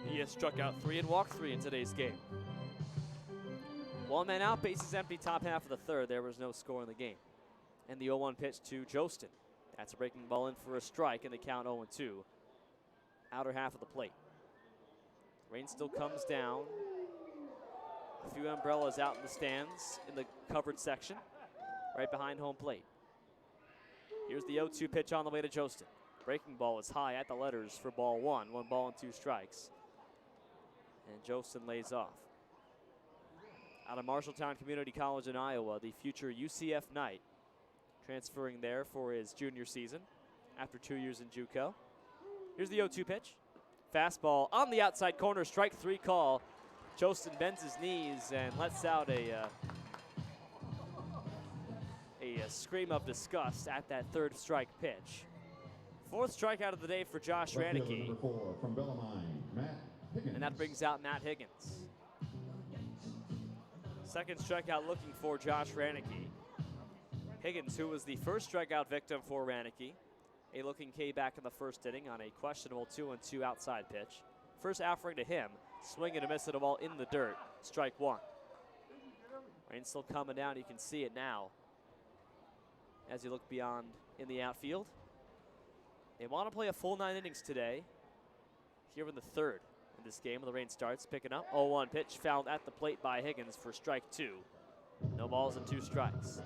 He has struck out 3 and walked 3 in today's game. 1 man out, bases empty, top half of the third. There was no score in the game. And the 0-1 pitch to Jostin. That's a breaking ball in for a strike, and the count 0-2. Outer half of the plate. Rain still comes down. A few umbrellas out in the stands in the covered section, right behind home plate. Here's the 0-2 pitch on the way to Jostin. Breaking ball is high at the letters for ball 1. 1 ball and 2 strikes. And Jostin lays off. Out of Marshalltown Community College in Iowa, the future UCF Knight, transferring there for his junior season after 2 years in JUCO. Here's the 0-2 pitch. Fastball on the outside corner, strike 3 call. Jostin bends his knees and lets out a scream of disgust at that 3rd strike pitch. 4th strikeout of the day for Josh Ranicky. Number 4 from Bellarmine, Matt Higgins. And that brings out Matt Higgins. 2nd strikeout looking for Josh Ranicky. Higgins, who was the first strikeout victim for Ranicky. A looking K back in the 1st inning on a questionable 2-2 outside pitch. First offering to him, swing and a miss at a ball in the dirt, strike 1. Rain still coming down, you can see it now as you look beyond in the outfield. They want to play a full 9 innings today, here in the 3rd in this game when the rain starts. Picking up, 0-1 pitch fouled at the plate by Higgins for strike 2. No balls and 2 strikes.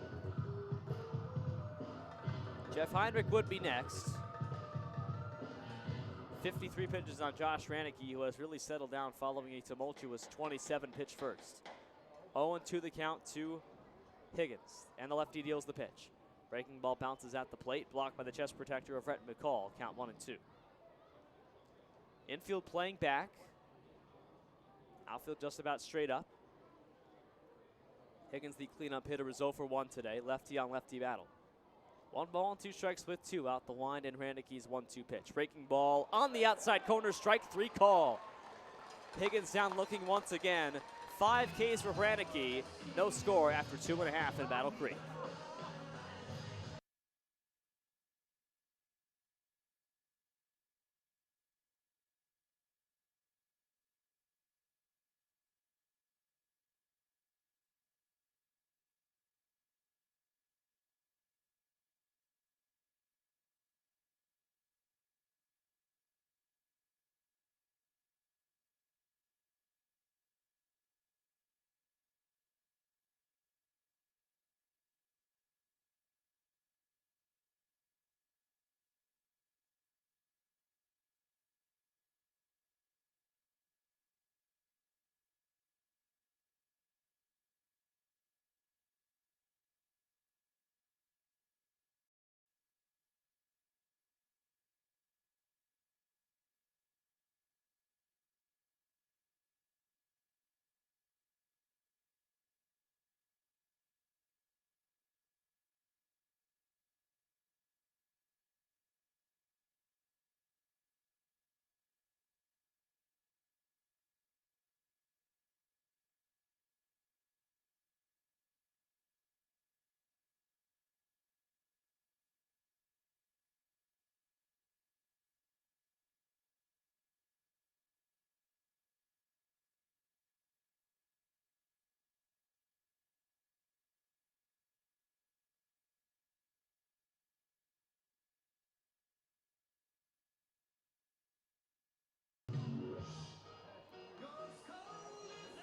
Jeff Heinrich would be next. 53 pitches on Josh Ranicky, who has really settled down following a tumultuous 27-pitch first. 0-2 the count to Higgins, and the lefty deals the pitch. Breaking ball bounces at the plate, blocked by the chest protector of Rhett McCall, count 1-2. Infield playing back. Outfield just about straight up. Higgins, the cleanup hitter, is 0 for 1 today. Lefty on lefty battle. 1 ball and 2 strikes with 2 out the wind, and Ranicky's 1-2 pitch. Breaking ball on the outside corner, strike 3 call. Higgins down looking once again. 5 Ks for Ranicky. No score after 2.5 in Battle Creek.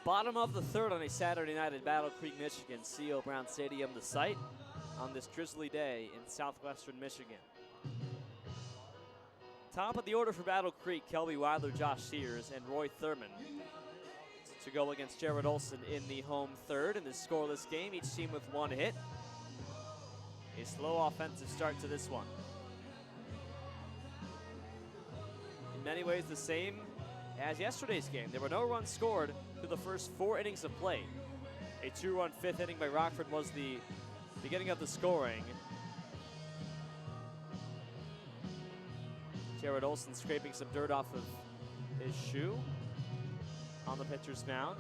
Bottom of the 3rd on a Saturday night at Battle Creek, Michigan. C.O. Brown Stadium, the site on this drizzly day in southwestern Michigan. Top of the order for Battle Creek, Kelby Weiler, Josh Sears, and Roy Thurman to go against Jared Olson in the home third in this scoreless game, each team with one hit. A slow offensive start to this one. In many ways the same as yesterday's game. There were no runs scored through the first 4 innings of play. A 2-run 5th inning by Rockford was the beginning of the scoring. Jared Olson scraping some dirt off of his shoe on the pitcher's mound.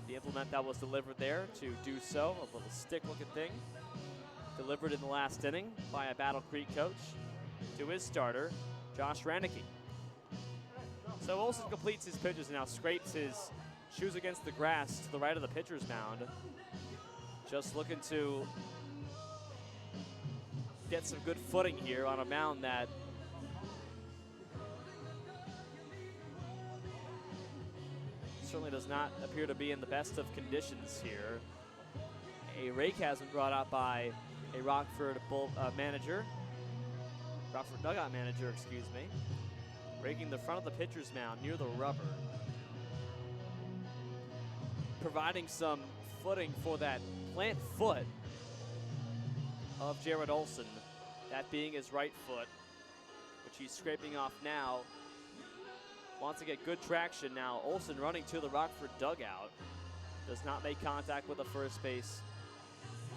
The implement that was delivered there to do so, a little stick-looking thing, delivered in the last inning by a Battle Creek coach to his starter, Josh Ranicky. So Olson completes his pitches and now scrapes his shoes against the grass to the right of the pitcher's mound. Just looking to get some good footing here on a mound that certainly does not appear to be in the best of conditions here. A rake has been brought out by a Rockford dugout manager, excuse me, raking the front of the pitcher's mound near the rubber, providing some footing for that plant foot of Jared Olson, that being his right foot, which he's scraping off now. Wants to get good traction now. Olson running to the Rockford dugout. Does not make contact with the first base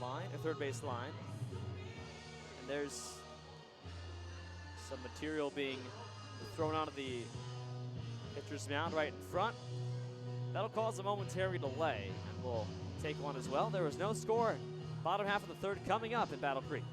line, or third base line. And there's some material being thrown onto the pitcher's mound right in front. That'll cause a momentary delay, and we'll take one as well. There was no score. Bottom half of the third coming up in Battle Creek.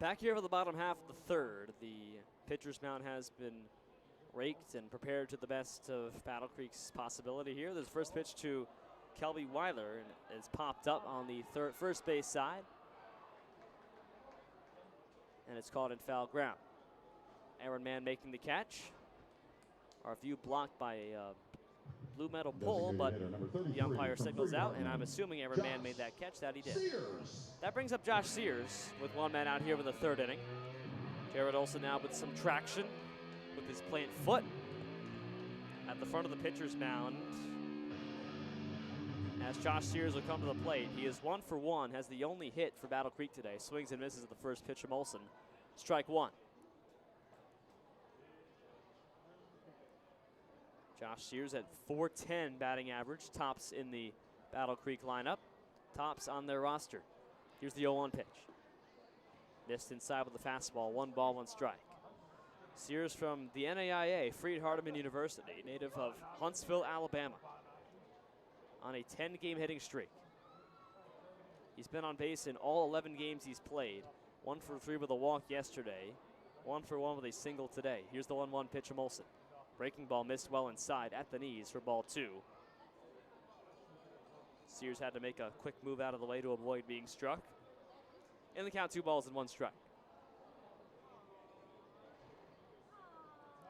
Back here for the bottom half of the third, the pitcher's mound has been raked and prepared to the best of Battle Creek's possibility here. There's first pitch to Kelby Weiler, and it's popped up on the first base side, and it's caught in foul ground. Aaron Mann making the catch. Our view blocked by blue metal pull, but the umpire signals out, and I'm assuming every man made that catch. That he did. That brings up Josh Sears with one man out here in the third inning. Jared Olson now with some traction with his plant foot at the front of the pitcher's mound. As Josh Sears will come to the plate, he is 1 for 1, has the only hit for Battle Creek today. Swings and misses at the first pitch from Olson. Strike one. Josh Sears at .410 batting average, tops in the Battle Creek lineup, tops on their roster. Here's the 0-1 pitch. Missed inside with the fastball, 1 ball, 1 strike. Sears from the NAIA, Freed-Hardeman University, native of Huntsville, Alabama, on a 10-game hitting streak. He's been on base in all 11 games he's played. 1 for 3 with a walk yesterday, 1 for 1 with a single today. Here's the 1-1 pitch from Olson. Breaking ball missed well inside at the knees for ball 2. Sears had to make a quick move out of the way to avoid being struck. In the count, 2 balls and 1 strike.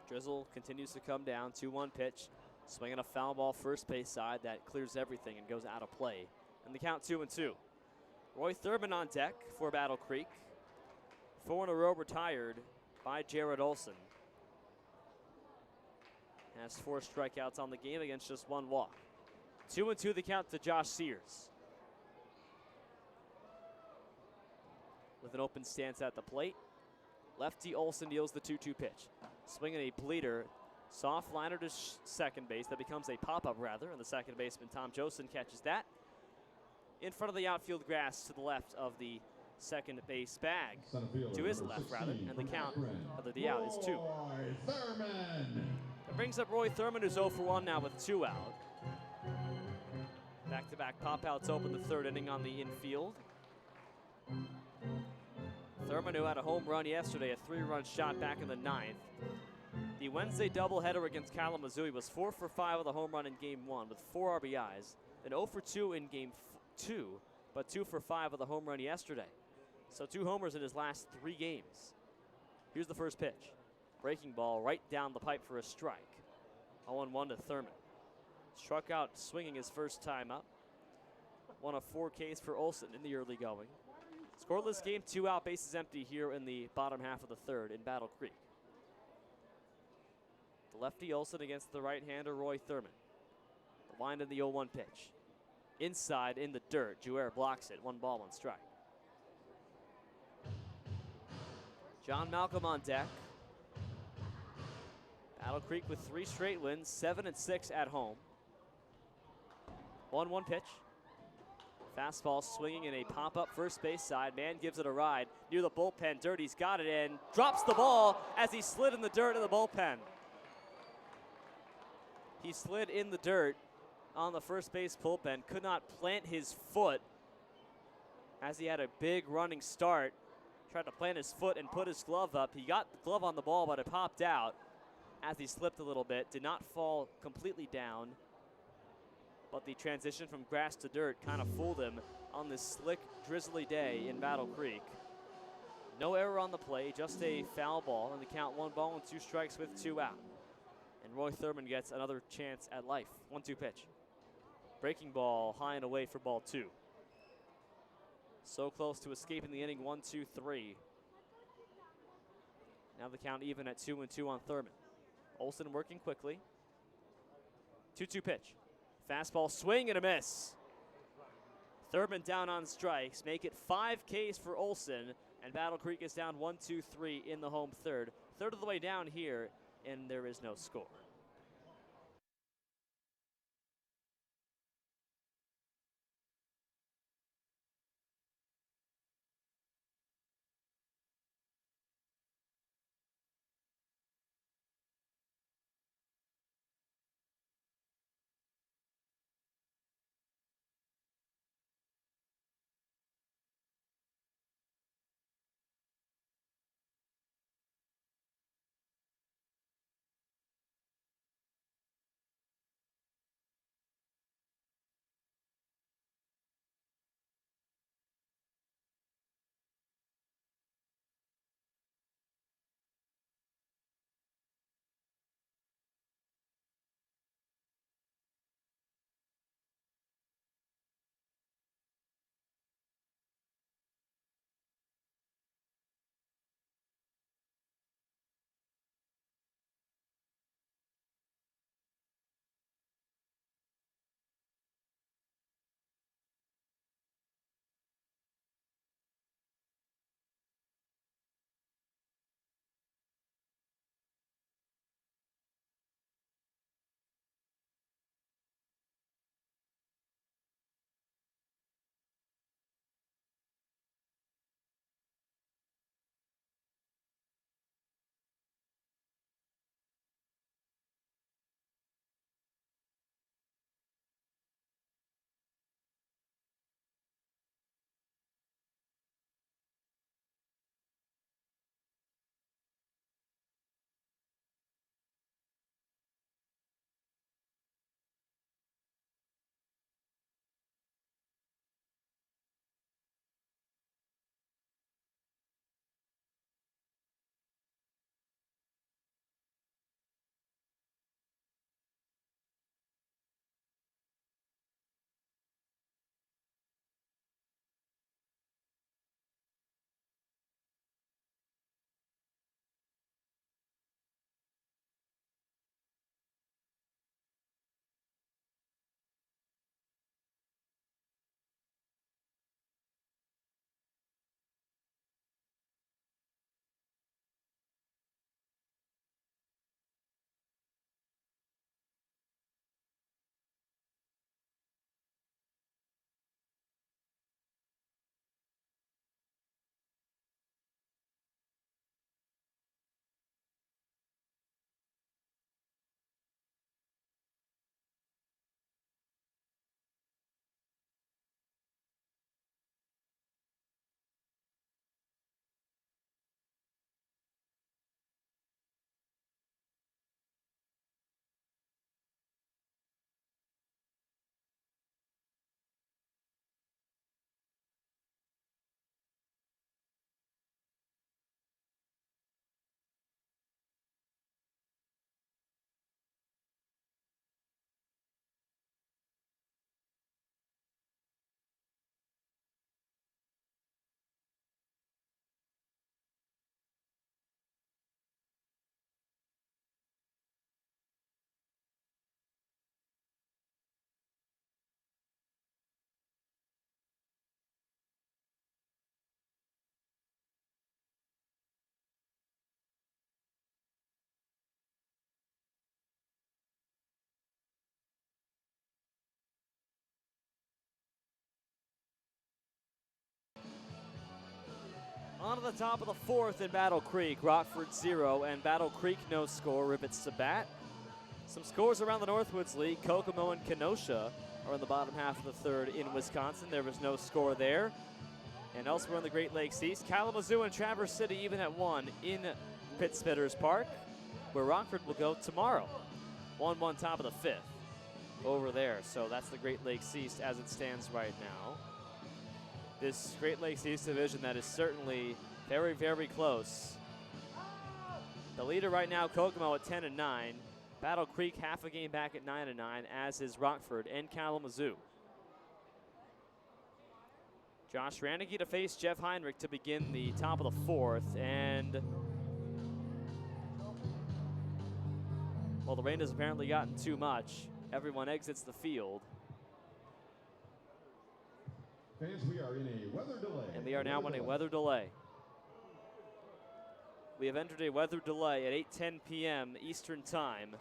Drizzle continues to come down, 2-1 pitch. Swinging a foul ball first base side that clears everything and goes out of play. And the count 2-2. Roy Thurman on deck for Battle Creek. 4 in a row retired by Jared Olson. Has 4 strikeouts on the game against just 1 walk. 2-2 the count to Josh Sears. With an open stance at the plate, lefty Olson deals the 2-2 pitch. Swinging a bleeder, soft liner to second base. That becomes a pop-up rather, and the second baseman Tom Josen catches that in front of the outfield grass to the left of the second base bag, to his left rather, and the count of the out is 2. That brings up Roy Thurman, who's 0 for 1 now with 2 out. Back-to-back pop-outs open the third inning on the infield. Thurman, who had a home run yesterday, a 3-run shot back in the 9th. The Wednesday doubleheader against Kalamazoo was 4 for 5 with a home run in Game 1 with 4 RBIs, then 0 for 2 in Game 2, but 2 for 5 with a home run yesterday. So 2 homers in his last 3 games. Here's the first pitch. Breaking ball right down the pipe for a strike. 0-1 to Thurman. Struck out swinging his first time up. 1 of 4 Ks for Olson in the early going. Scoreless game, 2 out, bases empty here in the bottom half of the third in Battle Creek. The lefty Olson against the right-hander Roy Thurman. The line in the 0-1 pitch. Inside in the dirt, Jouer blocks it. 1 ball, 1 strike. John Malcolm on deck. Battle Creek with 3 straight wins, 7-6 at home. 1-1 pitch. Fastball swinging in a pop-up first base side. Man gives it a ride near the bullpen. Dirty's got it and drops the ball as he slid in the dirt in the bullpen. He slid in the dirt on the first base bullpen. Could not plant his foot as he had a big running start. Tried to plant his foot and put his glove up. He got the glove on the ball, but it popped out as he slipped a little bit. Did not fall completely down. But the transition from grass to dirt kind of fooled him on this slick, drizzly day in Battle Creek. No error on the play, just a foul ball, and the count 1 ball and 2 strikes with 2 out. And Roy Thurman gets another chance at life. 1-2 pitch. Breaking ball high and away for ball 2. So close to escaping the inning, 1-2-3. Now the count even at 2-2 on Thurman. Olson working quickly. 2-2 pitch. Fastball swing and a miss. Thurman down on strikes. Make it 5 Ks for Olson. And Battle Creek is down 1-2-3 in the home third. Third of the way down here, and there is no score. On to the top of the fourth in Battle Creek. Rockford 0 and Battle Creek no score. Rivets to bat. Some scores around the Northwoods League. Kokomo and Kenosha are in the bottom half of the third in Wisconsin. There was no score there. And elsewhere in the Great Lakes East, Kalamazoo and Traverse City even at 1 in Pitt-Spitters Park, where Rockford will go tomorrow. 1-1 top of the fifth over there. So that's the Great Lakes East as it stands right now. This Great Lakes East division that is certainly very, very close. The leader right now, Kokomo at 10-9. Battle Creek half a game back at 9-9, as is Rockford and Kalamazoo. Josh Rannicky to face Jeff Heinrich to begin the top of the fourth, and well, the rain has apparently gotten too much. Everyone exits the field. Fans, we are in a weather delay. And we are now in a weather delay. We have entered a weather delay at 8:10 p.m. Eastern Time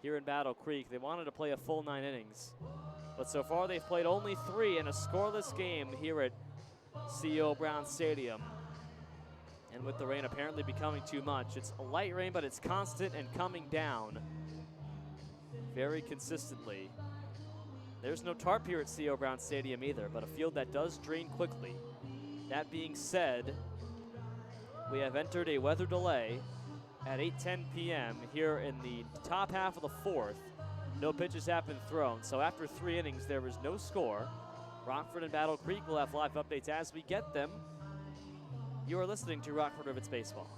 here in Battle Creek. They wanted to play a full 9 innings, but so far they've played only 3 in a scoreless game here at C.O. Brown Stadium. And with the rain apparently becoming too much, it's a light rain, but it's constant and coming down very consistently. There's no tarp here at C.O. Brown Stadium either, but a field that does drain quickly. That being said, we have entered a weather delay at 8:10 p.m. here in the top half of the fourth. No pitches have been thrown, so after 3 innings, there is no score. Rockford and Battle Creek will have live updates as we get them. You are listening to Rockford Rivets Baseball.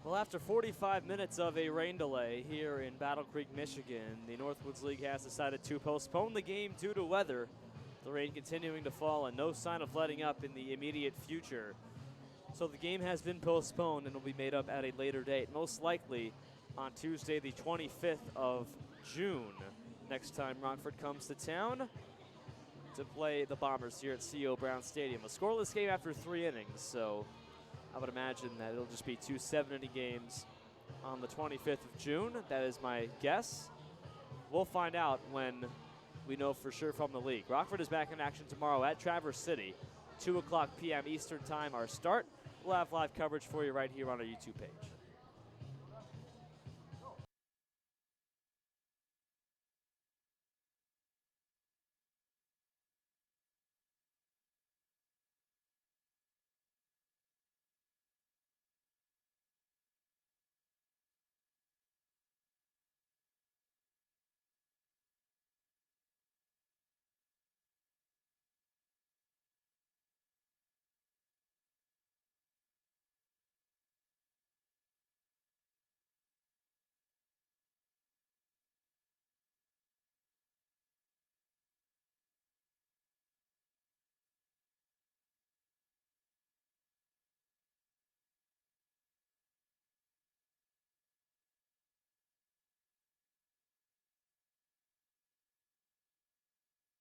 Well, after 45 minutes of a rain delay here in Battle Creek, Michigan, the Northwoods League has decided to postpone the game due to weather. The rain continuing to fall and no sign of letting up in the immediate future. So the game has been postponed and will be made up at a later date, most likely on Tuesday, the 25th of June. Next time Rockford comes to town to play the Bombers here at C.O. Brown Stadium. A scoreless game after 3 innings, so I would imagine that it'll just be 2 7-inning games on the 25th of June. That is my guess. We'll find out when we know for sure from the league. Rockford is back in action tomorrow at Traverse City, 2 o'clock p.m. Eastern Time, our start. We'll have live coverage for you right here on our YouTube page.